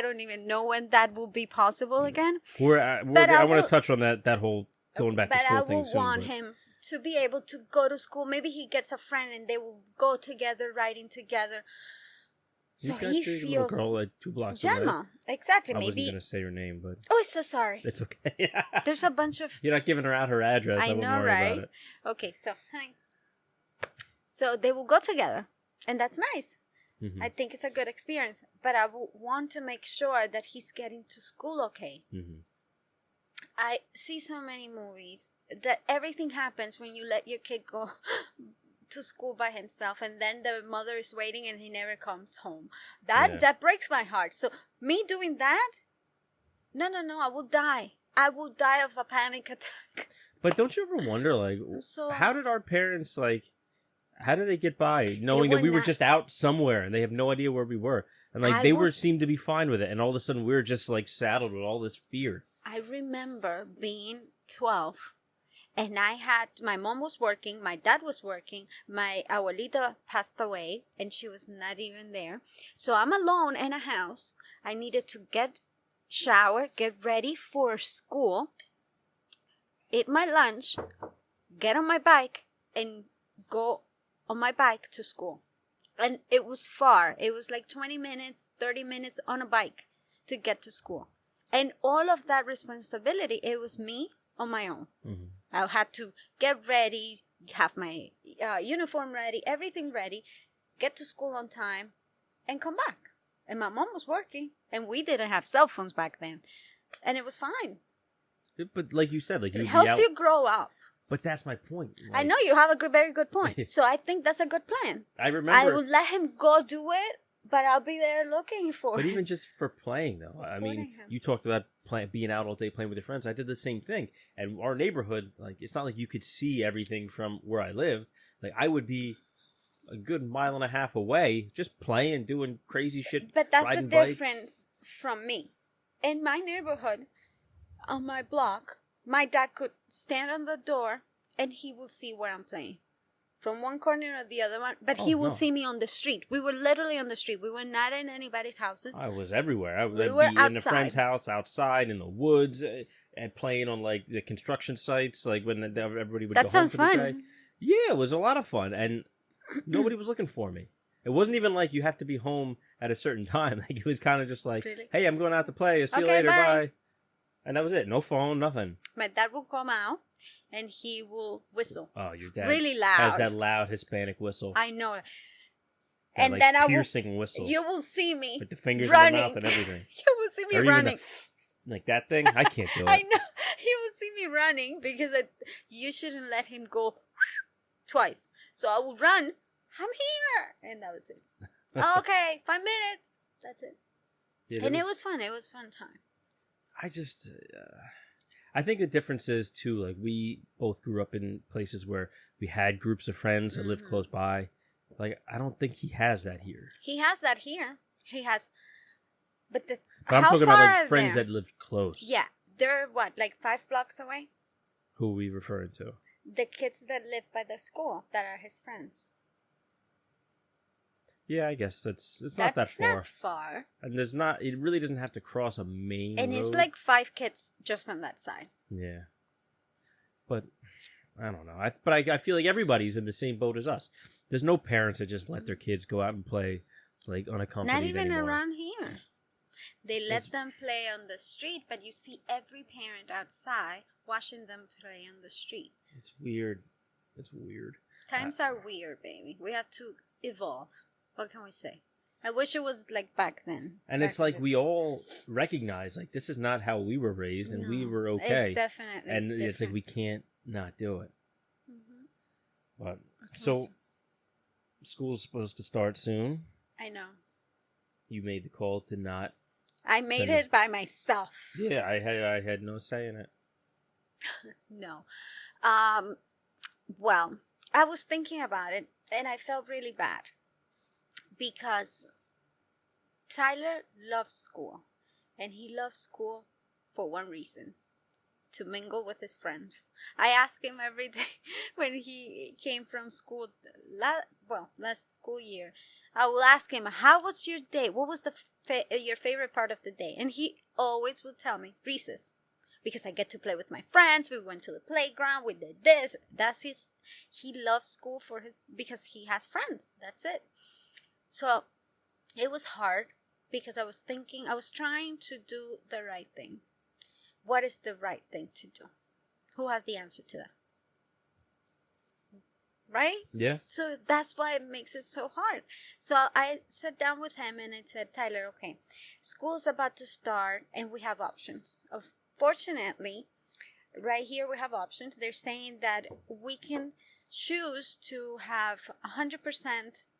[SPEAKER 3] don't even know when that will be possible again.
[SPEAKER 2] I want to touch on that whole going back to school thing soon.
[SPEAKER 3] But I want him to be able to go to school. Maybe he gets a friend and they will go together, riding together. So he feels
[SPEAKER 2] a little girl like 2 blocks away.
[SPEAKER 3] Gemma, exactly.
[SPEAKER 2] I wasn't going to say her name, but
[SPEAKER 3] oh, so sorry.
[SPEAKER 2] It's okay.
[SPEAKER 3] There's a bunch of.
[SPEAKER 2] You're not giving her out her address. I know,
[SPEAKER 3] right?
[SPEAKER 2] About it.
[SPEAKER 3] Okay, so So they will go together, and that's nice.
[SPEAKER 2] Mm-hmm.
[SPEAKER 3] I think it's a good experience, but I would want to make sure that he's getting to school okay.
[SPEAKER 2] Mm-hmm.
[SPEAKER 3] I see so many movies that everything happens when you let your kid go to school by himself, and then the mother is waiting and he never comes home. That breaks my heart. So me doing that, no, I will die. I will die of a panic attack.
[SPEAKER 2] But don't you ever wonder, like, how did our parents, like, how did they get by knowing that we were just out somewhere and they have no idea where we were? And, like, seemed to be fine with it. And all of a sudden we're just, like, saddled with all this fear.
[SPEAKER 3] I remember being 12, and my mom was working, my dad was working, my abuelita passed away, and she was not even there. So I'm alone in a house. I needed to shower, get ready for school, eat my lunch, get on my bike, and go on my bike to school. And it was far. It was like 20 minutes, 30 minutes on a bike to get to school. And all of that responsibility, it was me on my own. Mm-hmm. I had to get ready, have my uniform ready, everything ready, get to school on time, and come back. And my mom was working, and we didn't have cell phones back then. And it was fine.
[SPEAKER 2] But like you said, like
[SPEAKER 3] it helps you grow up.
[SPEAKER 2] But that's my point. Like,
[SPEAKER 3] I know you have a very good point. So I think that's a good plan.
[SPEAKER 2] I remember.
[SPEAKER 3] I will let him go do it, but I'll be there looking for him.
[SPEAKER 2] But even just for playing, though. I mean, you talked about being out all day playing with your friends. I did the same thing. And our neighborhood, like, it's not like you could see everything from where I lived. Like, I would be a good mile and a half away just playing, doing crazy shit.
[SPEAKER 3] But that's the
[SPEAKER 2] bikes.
[SPEAKER 3] Difference from me. In my neighborhood, on my block, my dad could stand on the door and he will see where I'm playing. From one corner or the other one. But he will see me on the street. We were literally on the street. We were not in anybody's houses.
[SPEAKER 2] I was everywhere. I would be
[SPEAKER 3] outside.
[SPEAKER 2] in a friend's house, outside, in the woods, and playing on, like, the construction sites, like, when everybody would go home for the day. Yeah, it was a lot of fun. And nobody was looking for me. It wasn't even like you have to be home at a certain time. Like, it was kind of just like, hey, I'm going out to play. See you later. Bye. And that was it. No phone, nothing.
[SPEAKER 3] My dad will come out and he will whistle.
[SPEAKER 2] Oh, your dad
[SPEAKER 3] really loud.
[SPEAKER 2] Has that loud Hispanic whistle.
[SPEAKER 3] I know.
[SPEAKER 2] That,
[SPEAKER 3] and
[SPEAKER 2] like,
[SPEAKER 3] then
[SPEAKER 2] piercing whistle.
[SPEAKER 3] You will see me
[SPEAKER 2] with the fingers
[SPEAKER 3] running.
[SPEAKER 2] in the mouth and everything.
[SPEAKER 3] You will see me running.
[SPEAKER 2] Like that thing? I can't do it.
[SPEAKER 3] I know. You will see me running because you shouldn't let him go twice. So I will run. I'm here. And that was it. Okay, 5 minutes. That's it. Yeah, and it was fun. It was a fun time.
[SPEAKER 2] I think the difference is, too, like, we both grew up in places where we had groups of friends that lived close by. Like, I don't think he has that here.
[SPEAKER 3] He has that here. He has, but
[SPEAKER 2] I'm talking about, like, friends that lived close.
[SPEAKER 3] Yeah. They're, like 5 blocks away?
[SPEAKER 2] Who are we referring to?
[SPEAKER 3] The kids that live by the school that are his friends.
[SPEAKER 2] Yeah, I guess it's not that far.
[SPEAKER 3] That's not far.
[SPEAKER 2] And it really doesn't have to cross a main road.
[SPEAKER 3] And it's like 5 kids just on that side.
[SPEAKER 2] Yeah. But I don't know. I feel like everybody's in the same boat as us. There's no parents that just let their kids go out and play, like, unaccompanied
[SPEAKER 3] Not even
[SPEAKER 2] anymore.
[SPEAKER 3] around here. They let them play on the street, but you see every parent outside watching them play on the street.
[SPEAKER 2] It's weird.
[SPEAKER 3] Times are weird, baby. We have to evolve. What can we say? I wish it was like back then.
[SPEAKER 2] And it's like we all recognize, like, this is not how we were raised, and we were okay.
[SPEAKER 3] It's definitely
[SPEAKER 2] and
[SPEAKER 3] different.
[SPEAKER 2] It's like we can't not do it. Mm-hmm. But so school's supposed to start soon.
[SPEAKER 3] I know.
[SPEAKER 2] You made the call to not.
[SPEAKER 3] I made it by myself.
[SPEAKER 2] Yeah, I had no say in it.
[SPEAKER 3] No. Well, I was thinking about it, and I felt really bad. Because Tyler loves school. And he loves school for one reason. To mingle with his friends. I ask him every day when he came from school, last school year. I will ask him, how was your day? What was your favorite part of the day? And he always will tell me, recess. Because I get to play with my friends. We went to the playground. We did this. He loves school because he has friends. That's it. So it was hard because I was trying to do the right thing. What is the right thing to do? Who has the answer to that? right?
[SPEAKER 2] Yeah.
[SPEAKER 3] So that's why it makes it so hard. So I sat down with him and I said, Tyler, okay, school's about to start and we have options. Fortunately, right here we have options. They're saying that we can choose to have 100%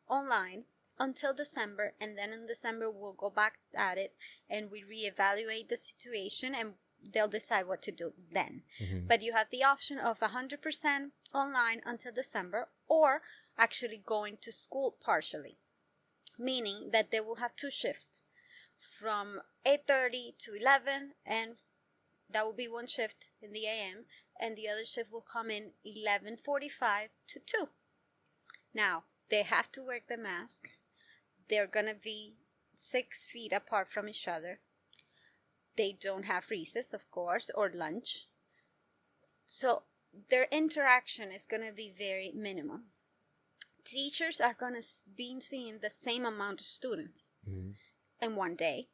[SPEAKER 3] online until December, and then in December we'll go back at it and we reevaluate the situation and they'll decide what to do then.
[SPEAKER 2] Mm-hmm.
[SPEAKER 3] But you have the option of 100% online until December, or actually going to school partially, meaning that they will have 2 shifts from 8:30 to 11, and that will be 1 shift in the AM, and the other shift will come in 11:45 to 2. Now, they have to wear the mask. They're going to be 6 feet apart from each other. They don't have recess, of course, or lunch. So their interaction is going to be very minimum. Teachers are going to be seeing the same amount of students in one day.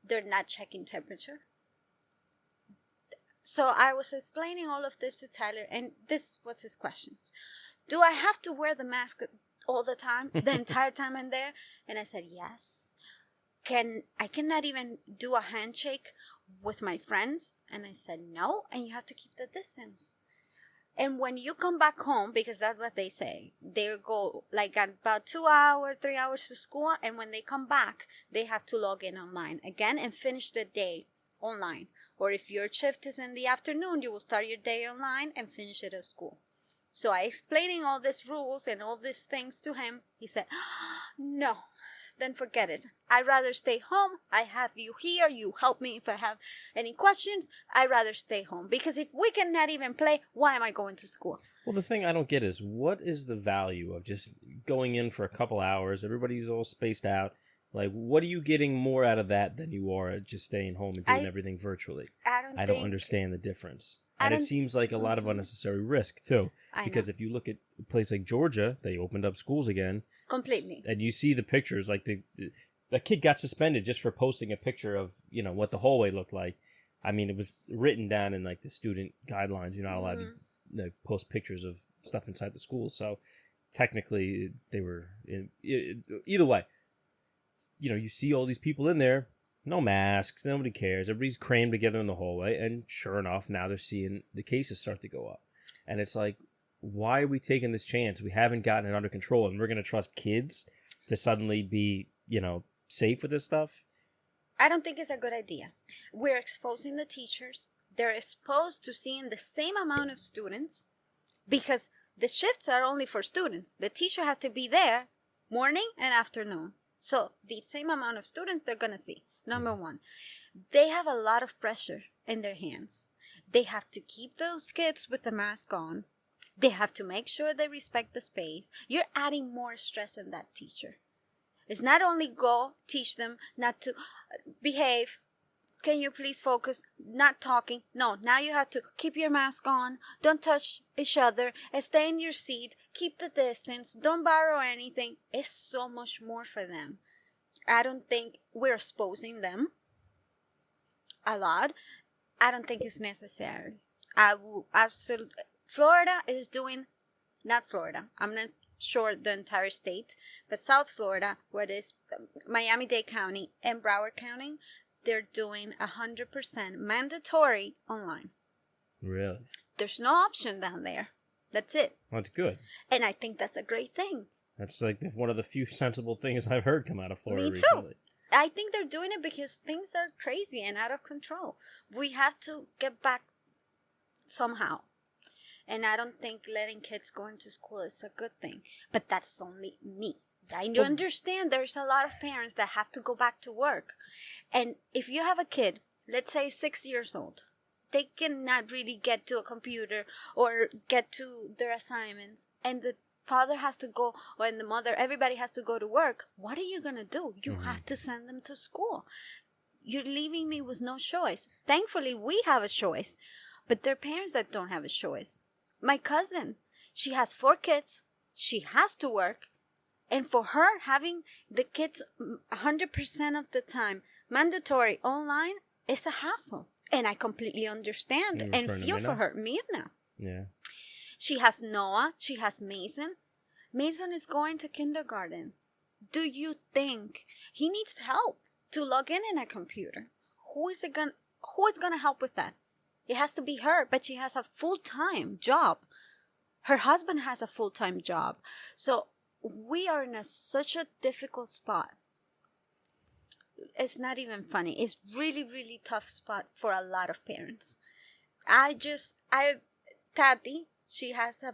[SPEAKER 3] They're not checking temperature. So I was explaining all of this to Tyler, and this was his questions. Do I have to wear the mask all the time, the entire time I'm there? And I said, yes. I cannot even do a handshake with my friends? And I said, no, and you have to keep the distance. And when you come back home, because that's what they say, they go like at about 2 hours, 3 hours to school, and when they come back, they have to log in online again and finish the day online. Or if your shift is in the afternoon, you will start your day online and finish it at school. So I explaining all these rules and all these things to him. He said, no, then forget it. I'd rather stay home. I have you here. You help me if I have any questions. I'd rather stay home. Because if we cannot even play, why am I going to school?
[SPEAKER 2] Well, the thing I don't get is, what is the value of just going in for a couple hours? Everybody's all spaced out. Like, what are you getting more out of that than you are at just staying home and doing everything virtually? I don't understand the difference. And it seems like a lot of unnecessary risk, too. Because if you look at a place like Georgia, they opened up schools again.
[SPEAKER 3] Completely.
[SPEAKER 2] And you see the pictures, like the kid got suspended just for posting a picture of, what the hallway looked like. I mean, it was written down in, like, the student guidelines. You're not allowed to post pictures of stuff inside the school. So, technically, they were... either way, you see all these people in there, no masks, nobody cares. Everybody's crammed together in the hallway. And sure enough, now they're seeing the cases start to go up. And it's like, why are we taking this chance? We haven't gotten it under control, and we're going to trust kids to suddenly be, safe with this stuff?
[SPEAKER 3] I don't think it's a good idea. We're exposing the teachers. They're exposed to seeing the same amount of students because the shifts are only for students. The teacher has to be there morning and afternoon. So the same amount of students they're going to see. Number one, they have a lot of pressure in their hands. They have to keep those kids with the mask on. They have to make sure they respect the space. You're adding more stress on that teacher. It's not only go teach them not to behave. Can you please focus? Not talking. No, now you have to keep your mask on. Don't touch each other. Stay in your seat. Keep the distance. Don't borrow anything. It's so much more for them. I don't think we're exposing them a lot. I don't think it's necessary. I will absolutely... Florida is doing... Not Florida. I'm not sure the entire state. But South Florida, where it is Miami-Dade County and Broward County, they're doing 100% mandatory online.
[SPEAKER 2] Really?
[SPEAKER 3] There's no option down there. That's it.
[SPEAKER 2] Well, that's good.
[SPEAKER 3] And I think that's a great thing.
[SPEAKER 2] That's like one of the few sensible things I've heard come out of Florida
[SPEAKER 3] Me too.
[SPEAKER 2] recently.
[SPEAKER 3] I think they're doing it because things are crazy and out of control. We have to get back somehow. And I don't think letting kids go into school is a good thing. But that's only me. I understand there's a lot of parents that have to go back to work. And if you have a kid, let's say 6 years old, they cannot really get to a computer or get to their assignments. And the father has to go, or the mother, everybody has to go to work. What are you going to do? You have to send them to school. You're leaving me with no choice. Thankfully, we have a choice. But there are parents that don't have a choice. My cousin, she has 4 kids. She has to work. And for her, having the kids 100% of the time mandatory online is a hassle. And I completely understand and feel for her. Mirna.
[SPEAKER 2] Yeah.
[SPEAKER 3] She has Noah. She has Mason. Mason is going to kindergarten. Do you think he needs help to log in a computer? Who is gonna help with that? It has to be her, but she has a full-time job. Her husband has a full-time job. So we are in such a difficult spot. It's not even funny. It's really, really tough spot for a lot of parents. Tati, she has an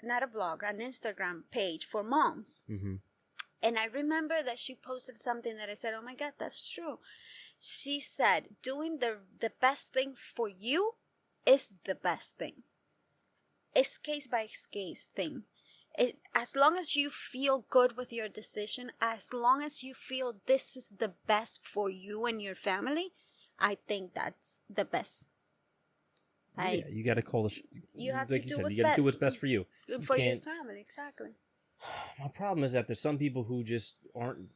[SPEAKER 3] Instagram page for moms.
[SPEAKER 2] Mm-hmm.
[SPEAKER 3] And I remember that she posted something that I said, oh my God, that's true. She said, doing the best thing for you is the best thing. It's case by case thing. As long as you feel good with your decision, as long as you feel this is the best for you and your family, I think that's the best.
[SPEAKER 2] You got to call the.
[SPEAKER 3] You have
[SPEAKER 2] like
[SPEAKER 3] to
[SPEAKER 2] you
[SPEAKER 3] do
[SPEAKER 2] said,
[SPEAKER 3] what's
[SPEAKER 2] you got to
[SPEAKER 3] best
[SPEAKER 2] do what's best for you.
[SPEAKER 3] For your family, exactly.
[SPEAKER 2] My problem is that there's some people who just aren't,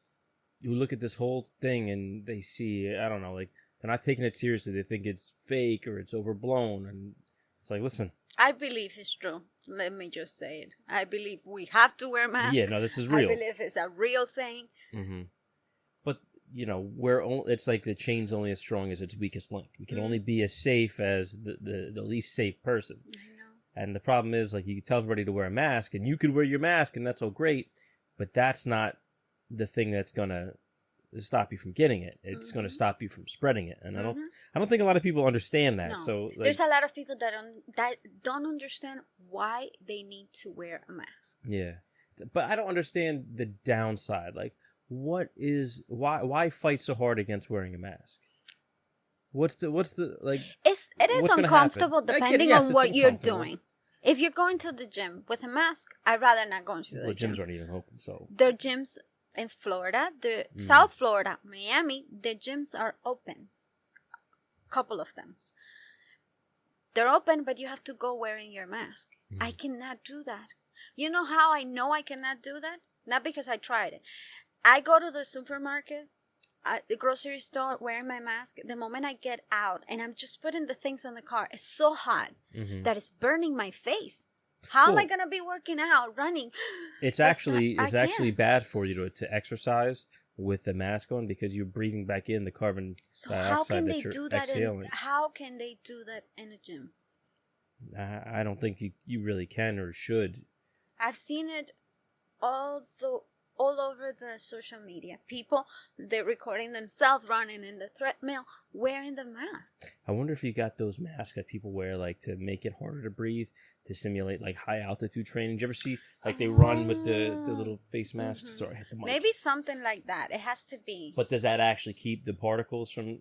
[SPEAKER 2] who look at this whole thing and they see, I don't know, like they're not taking it seriously. They think it's fake or it's overblown, and it's like, listen.
[SPEAKER 3] I believe it's true. Let me just say it. I believe we have to wear masks.
[SPEAKER 2] Yeah, no, this is real.
[SPEAKER 3] I believe it's a real thing.
[SPEAKER 2] Mm-hmm. But it's like the chain's only as strong as its weakest link. We can only be as safe as the least safe person.
[SPEAKER 3] I know.
[SPEAKER 2] And the problem is, like, you can tell everybody to wear a mask, and you could wear your mask, and that's all great, but that's not the thing that's gonna stop you from getting it. It's gonna stop you from spreading it, and I don't think a lot of people understand that.
[SPEAKER 3] No.
[SPEAKER 2] So like,
[SPEAKER 3] there's a lot of people that don't understand why they need to wear a mask.
[SPEAKER 2] Yeah, but I don't understand the downside. Like, why fight so hard against wearing a mask? What's the like?
[SPEAKER 3] It is uncomfortable depending on what you're doing. If you're going to the gym with a mask, I'd rather not go to the gym.
[SPEAKER 2] Gyms aren't even open, so
[SPEAKER 3] their gyms in Florida, South Florida, Miami, the gyms are open. Couple of them. They're open, but you have to go wearing your mask. I cannot do that. You know how I know I cannot do that? Not because I tried it. I go to the supermarket, the grocery store, wearing my mask. The moment I get out and I'm just putting the things on the car, it's so hot that it's burning my face. How am I gonna be working out, running?
[SPEAKER 2] It's actually bad for you to exercise with the mask on because you're breathing back in the carbon dioxide that you're exhaling.
[SPEAKER 3] How can they do that in a gym?
[SPEAKER 2] I don't think you really can or should.
[SPEAKER 3] I've seen it all over the social media. People, they're recording themselves running in the treadmill wearing the mask.
[SPEAKER 2] I wonder if you got those masks that people wear like to make it harder to breathe, to simulate like high altitude training. Did you ever see like they run with the little face masks? Sorry, I hit the mic.
[SPEAKER 3] Maybe something like that. It has to be.
[SPEAKER 2] But does that actually keep the particles from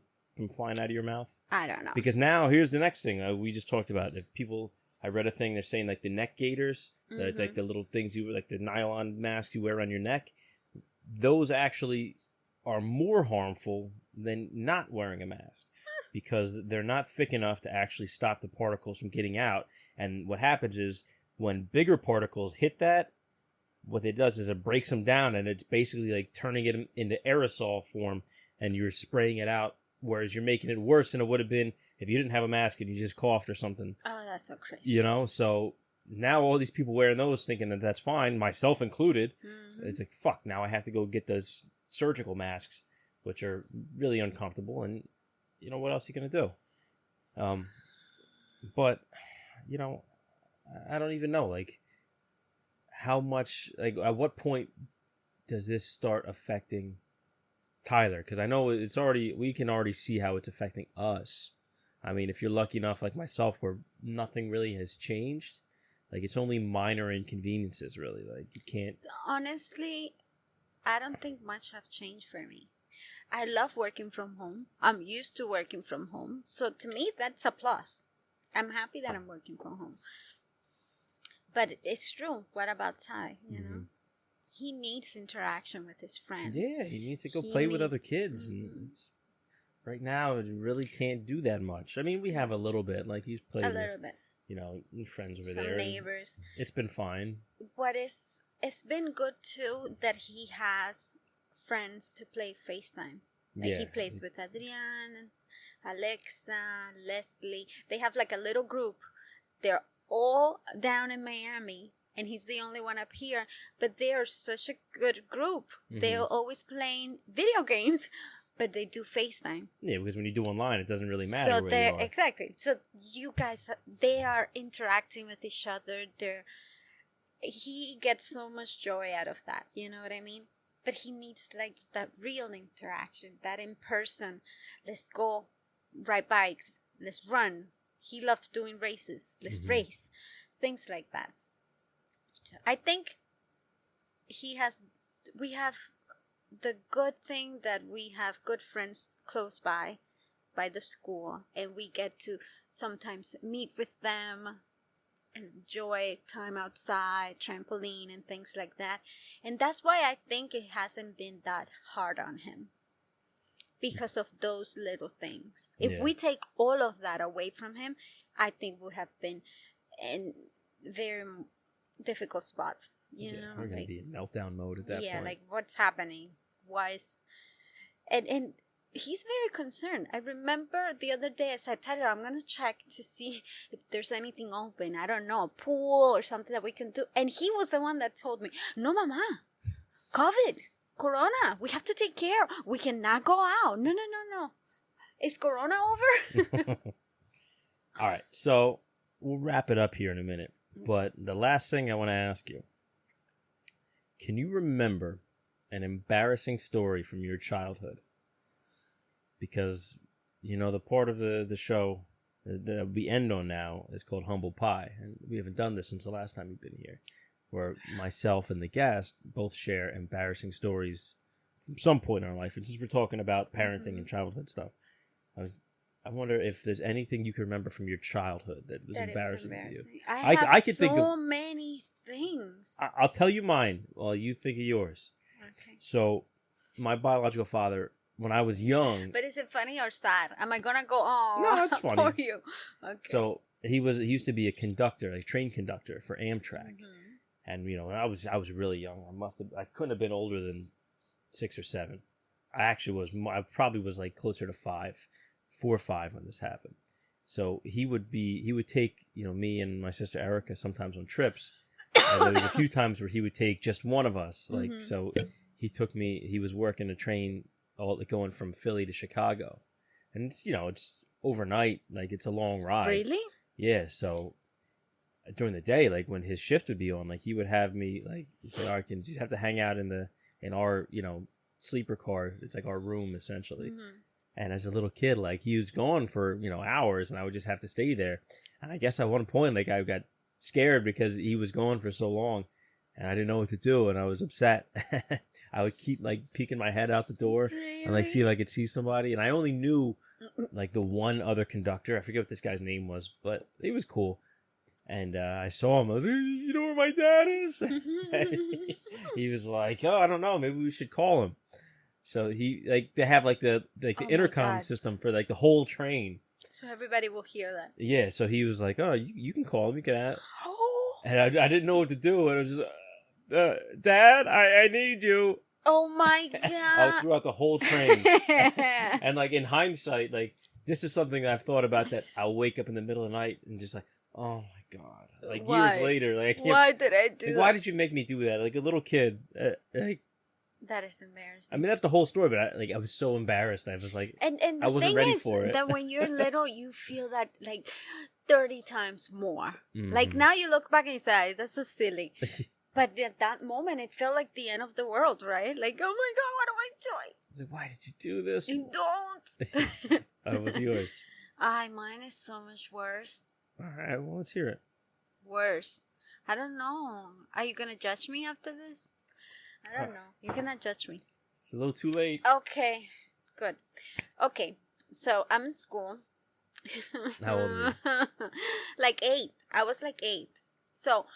[SPEAKER 2] flying out of your mouth?
[SPEAKER 3] I don't know.
[SPEAKER 2] Because now here's the next thing we just talked about. I read a thing, they're saying like the neck gaiters, like the little things like the nylon masks you wear around your neck, those actually are more harmful than not wearing a mask because they're not thick enough to actually stop the particles from getting out. And what happens is when bigger particles hit that, what it does is it breaks them down and it's basically like turning it into aerosol form and you're spraying it out, whereas you're making it worse than it would have been if you didn't have a mask and you just coughed or something.
[SPEAKER 3] Oh, that's so crazy.
[SPEAKER 2] So now all these people wearing those thinking that that's fine, myself included. It's like, fuck, now I have to go get those surgical masks, which are really uncomfortable. And, what else are you going to do? But, I don't even know, like, how much, like, at what point does this start affecting Tyler? Because I know we can already see how it's affecting us. I mean, if you're lucky enough, like myself, where nothing really has changed, like it's only minor inconveniences, really. Like you can't.
[SPEAKER 3] Honestly, I don't think much have changed for me. I love working from home. I'm used to working from home, so to me, that's a plus. I'm happy that I'm working from home. But it's true. What about Ty? He needs interaction with his friends.
[SPEAKER 2] Yeah, he needs to go play with other kids. And right now, it really can't do that much. I mean, we have a little bit. Like he's played a little bit. Friends over there.
[SPEAKER 3] Some neighbors.
[SPEAKER 2] It's been fine.
[SPEAKER 3] It's been good too that he has friends to play FaceTime. Like he plays with Adrian, Alexa, Leslie. They have like a little group. They're all down in Miami, and he's the only one up here. But they are such a good group. They're always playing video games, but they do FaceTime.
[SPEAKER 2] Yeah, because when you do online, it doesn't really matter
[SPEAKER 3] So
[SPEAKER 2] where
[SPEAKER 3] they're
[SPEAKER 2] you are.
[SPEAKER 3] exactly. So you guys, they are interacting with each other. He gets so much joy out of that. You know what I mean? But he needs like that real interaction, that in person. Let's go ride bikes. Let's run. He loves doing races. Let's race. Things like that. I think we have the good thing that we have good friends close by the school, and we get to sometimes meet with them, enjoy time outside, trampoline and things like that. And that's why I think it hasn't been that hard on him, because of those little things. If we take all of that away from him, I think would have been in very difficult spot. You know,
[SPEAKER 2] we're gonna be in meltdown mode at that point.
[SPEAKER 3] Yeah, like what's happening? Why is and he's very concerned. I remember the other day I said, Tyler, I'm gonna check to see if there's anything open. I don't know, a pool or something that we can do. And he was the one that told me, no, mama, COVID, Corona, we have to take care. We cannot go out. No. Is Corona over?
[SPEAKER 2] All right, so we'll wrap it up here in a minute. But the last thing I want to ask you, can you remember an embarrassing story from your childhood? Because, you know, the part of the show that we end on now is called Humble Pie. And we haven't done this since the last time you've been here, where myself and the guest both share embarrassing stories from some point in our life. And since we're talking about parenting and childhood stuff, I wonder if there's anything you can remember from your childhood that was embarrassing to you.
[SPEAKER 3] I could think of many things.
[SPEAKER 2] I'll tell you mine while you think of yours.
[SPEAKER 3] Okay.
[SPEAKER 2] So, my biological father, when I was young...
[SPEAKER 3] But is it funny or sad? Am I gonna go, oh,
[SPEAKER 2] no, it's funny.
[SPEAKER 3] for you? Okay.
[SPEAKER 2] So, he used to be a conductor, a train conductor for Amtrak. And, you know, when I was really young. I couldn't have been older than 6 or 7. I probably was like closer to 4 or 5 when this happened. So he would take, you know, me and my sister Erica sometimes on trips. And there was a few times where he would take just one of us. Like, so he took me, he was working a train going from Philly to Chicago. And it's, you know, it's overnight, like it's a long ride.
[SPEAKER 3] Really?
[SPEAKER 2] Yeah. So during the day, like when his shift would be on, like he would have me like, say, all right, can you just have to hang out in our, you know, sleeper car. It's like our room essentially. And as a little kid, like he was gone for, you know, hours and I would just have to stay there. And I guess at one point, like I got scared because he was gone for so long and I didn't know what to do. And I was upset. I would keep like peeking my head out the door and like see if I could see somebody. And I only knew like the one other conductor. I forget what this guy's name was, but he was cool. And I saw him. I was like, you know where my dad is? He was like, oh, I don't know. Maybe we should call him. So they have like the intercom system for like the whole train.
[SPEAKER 3] So everybody will hear that.
[SPEAKER 2] Yeah. So he was like, oh, you can call him. You can ask. And I didn't know what to do. And I was just, Dad, I need you.
[SPEAKER 3] Oh my God.
[SPEAKER 2] Throughout the whole train. And like in hindsight, like this is something that I've thought about, that I'll wake up in the middle of the night and just like, oh my God. Like years later, like I can't.
[SPEAKER 3] Why did I do that?
[SPEAKER 2] Why did you make me do that? Like a little kid. Like,
[SPEAKER 3] that is embarrassing.
[SPEAKER 2] I mean, that's the whole story, but I was so embarrassed. I was like,
[SPEAKER 3] and
[SPEAKER 2] I wasn't ready for it.
[SPEAKER 3] That when you're little, you feel that like 30 times more. Like now you look back and you say, that's so silly. But at that moment, it felt like the end of the world, right? Like, oh my God, what am I doing?
[SPEAKER 2] I was like, why did you do this?
[SPEAKER 3] You don't.
[SPEAKER 2] What's yours?
[SPEAKER 3] Mine is so much worse.
[SPEAKER 2] All right, well, let's hear it.
[SPEAKER 3] Worse. I don't know. Are you going to judge me after this? I don't know. You cannot judge me.
[SPEAKER 2] It's a little too late.
[SPEAKER 3] Okay. Good. Okay. So I'm in school.
[SPEAKER 2] How old are you?
[SPEAKER 3] Like 8. I was like 8. So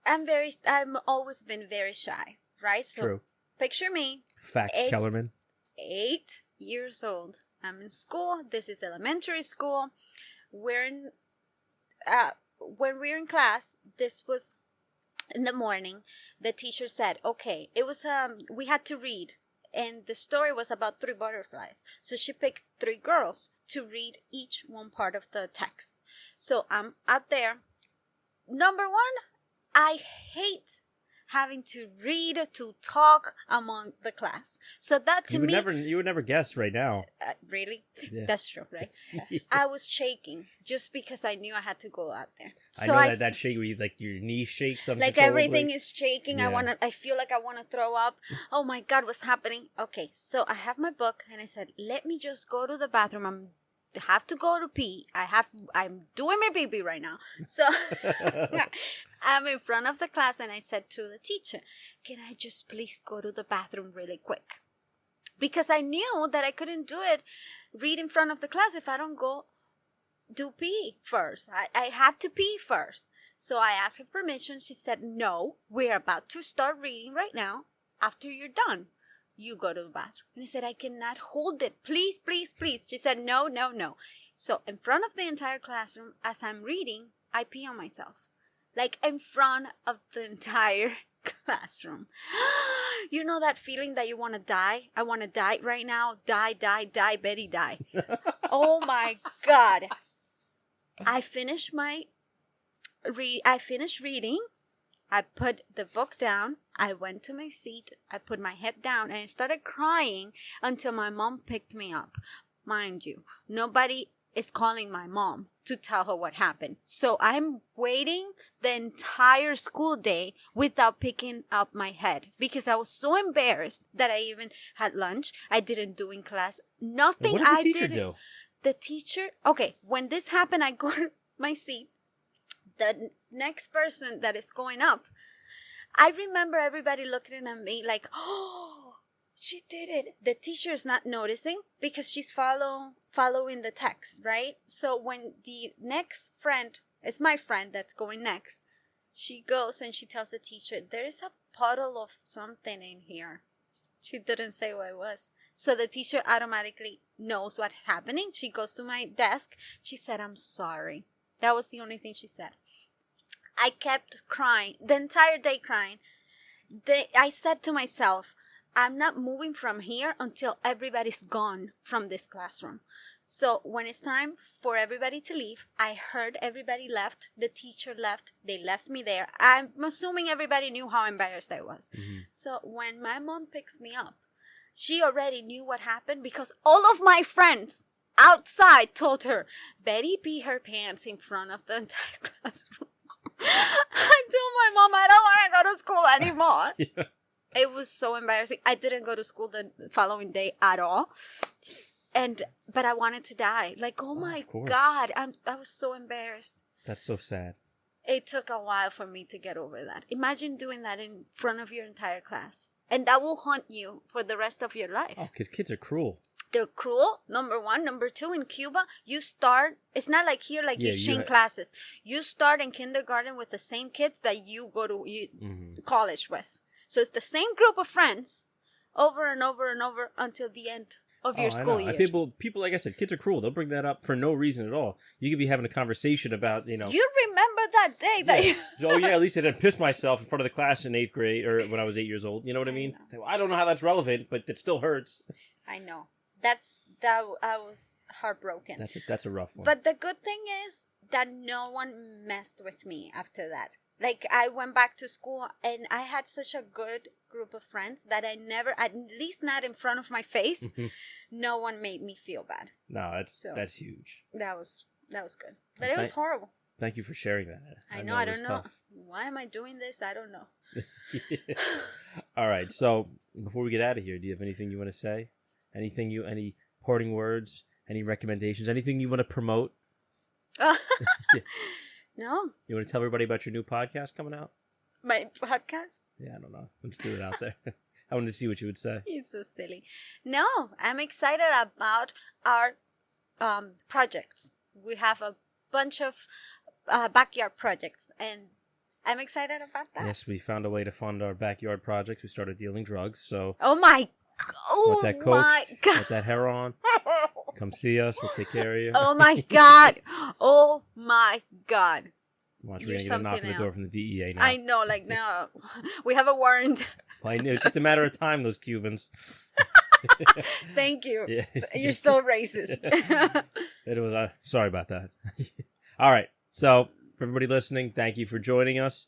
[SPEAKER 3] I've always been very shy, right? So
[SPEAKER 2] true.
[SPEAKER 3] Picture me.
[SPEAKER 2] Facts, Kellerman.
[SPEAKER 3] 8 years old. I'm in school. This is elementary school. When we're in class, this was in the morning, the teacher said, okay, it was, we had to read and the story was about 3 butterflies. So she picked 3 girls to read each one part of the text. So I'm out there. Number 1, I hate having to read, to talk among the class. So that to me...
[SPEAKER 2] You would never guess right now.
[SPEAKER 3] Really?
[SPEAKER 2] Yeah.
[SPEAKER 3] That's true, right?
[SPEAKER 2] Yeah.
[SPEAKER 3] I was shaking just because I knew I had to go out there.
[SPEAKER 2] I
[SPEAKER 3] So
[SPEAKER 2] know that shake where you, like your knees shake
[SPEAKER 3] like everything is shaking.
[SPEAKER 2] Yeah.
[SPEAKER 3] I feel like I want to throw up. Oh my God, what's happening? Okay, so I have my book and I said, let me just go to the bathroom. I have to go to pee. I'm doing my pee right now. So I'm in front of the class and I said to the teacher, can I just please go to the bathroom really quick? Because I knew that I couldn't do it, read in front of the class if I don't go do pee first. I had to pee first. So I asked her permission. She said, no, we're about to start reading right now. After you're done, you go to the bathroom. And I said, I cannot hold it. Please, please, please. She said, no, no, no. So in front of the entire classroom, as I'm reading, I pee on myself. Like in front of the entire classroom. You know that feeling that you want to die? I want to die right now. Die, die, die, Betty, die. Oh my God. I finished reading. I put the book down. I went to my seat. I put my head down and I started crying until my mom picked me up. Mind you, nobody is calling my mom to tell her what happened. So I'm waiting the entire school day without picking up my head because I was so embarrassed that I even had lunch. I didn't do in class. Nothing.
[SPEAKER 2] What did the teacher do?
[SPEAKER 3] The teacher, okay, when this happened, I go to my seat. The next person that is going up, I remember everybody looking at me like, oh, she did it. The teacher is not noticing because she's following the text, right? So when the next friend, it's my friend that's going next, she goes and she tells the teacher, there is a puddle of something in here. She didn't say what it was. So the teacher automatically knows what's happening. She goes to my desk. She said, I'm sorry. That was the only thing she said. I kept crying, the entire day crying. I said to myself, I'm not moving from here until everybody's gone from this classroom. So when it's time for everybody to leave, I heard everybody left. The teacher left. They left me there. I'm assuming everybody knew how embarrassed I was. Mm-hmm. So when my mom picks me up, she already knew what happened because all of my friends outside told her, Betty peed her pants in front of the entire classroom. I told my mom, I don't want to go to school anymore. Yeah. It was so embarrassing. I didn't go to school the following day at all. But I wanted to die. Like, oh my God, I was so embarrassed.
[SPEAKER 2] That's so sad.
[SPEAKER 3] It took a while for me to get over that. Imagine doing that in front of your entire class. And that will haunt you for the rest of your life.
[SPEAKER 2] Oh, because kids are cruel.
[SPEAKER 3] They're cruel, number 1. Number 2, in Cuba, you start, it's not like here, like you change classes. You start in kindergarten with the same kids that you go to college with. So it's the same group of friends over and over and over until the end of your school years.
[SPEAKER 2] People, like I said, kids are cruel. They'll bring that up for no reason at all. You could be having a conversation about,
[SPEAKER 3] You remember that day that you...
[SPEAKER 2] Oh, yeah, at least I didn't piss myself in front of the class in 8th grade or when I was 8 years old. You know what I mean? I don't know how that's relevant, but it still hurts.
[SPEAKER 3] I know. I was heartbroken.
[SPEAKER 2] That's a rough one.
[SPEAKER 3] But the good thing is that no one messed with me after that. Like, I went back to school and I had such a good group of friends that I never, at least not in front of my face, no one made me feel bad.
[SPEAKER 2] No, that's huge.
[SPEAKER 3] That was good. But it was horrible.
[SPEAKER 2] Thank you for sharing that.
[SPEAKER 3] I don't know. Tough. Why am I doing this? I don't know.
[SPEAKER 2] Yeah. All right. So before we get out of here, do you have anything you want to say? Any parting words? Any recommendations? Anything you want to promote?
[SPEAKER 3] Yeah.
[SPEAKER 2] No. You want to tell everybody about your new podcast coming out?
[SPEAKER 3] My podcast?
[SPEAKER 2] Yeah, I don't know. I'm just throwing it out there. I wanted to see what you would say.
[SPEAKER 3] You're so silly. No, I'm excited about our projects. We have a bunch of backyard projects, and I'm excited about that.
[SPEAKER 2] Yes, we found a way to fund our backyard projects. We started dealing drugs, so...
[SPEAKER 3] Oh my God.
[SPEAKER 2] Want that coke? Want that heroin? Come see us. We'll take care of you.
[SPEAKER 3] Oh my God. Oh my God.
[SPEAKER 2] Watch, we're going to get a knock on the door from the DEA now.
[SPEAKER 3] I know, like now. We have a warrant.
[SPEAKER 2] I knew it's just a matter of time. Those Cubans.
[SPEAKER 3] Thank you.
[SPEAKER 2] Yeah,
[SPEAKER 3] You're still racist.
[SPEAKER 2] It was. Sorry about that. All right. So for everybody listening, thank you for joining us.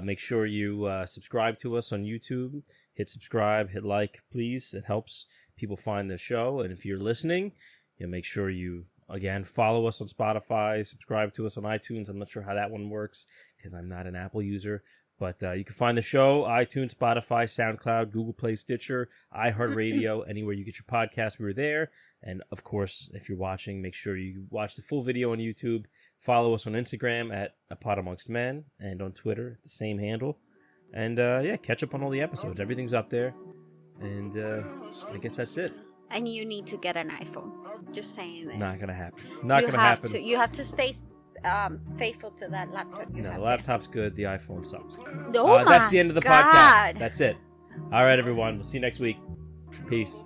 [SPEAKER 2] Make sure you subscribe to us on YouTube. Hit subscribe, hit like, please. It helps people find the show. And if you're listening, make sure you, again, follow us on Spotify, subscribe to us on iTunes. I'm not sure how that one works because I'm not an Apple user. But you can find the show, iTunes, Spotify, SoundCloud, Google Play, Stitcher, iHeartRadio, anywhere you get your podcast, we're there. And, of course, if you're watching, make sure you watch the full video on YouTube. Follow us on Instagram at APodAmongstMen and on Twitter, the same handle. And, catch up on all the episodes. Everything's up there. And I guess that's it.
[SPEAKER 3] And you need to get an iPhone. Just saying that.
[SPEAKER 2] Not going to happen. Not going to happen.
[SPEAKER 3] You have to stay faithful to that laptop.
[SPEAKER 2] No, the laptop's good. The iPhone sucks.
[SPEAKER 3] Oh
[SPEAKER 2] that's the end of the
[SPEAKER 3] God.
[SPEAKER 2] podcast. That's it. All right, everyone. We'll see you next week. Peace.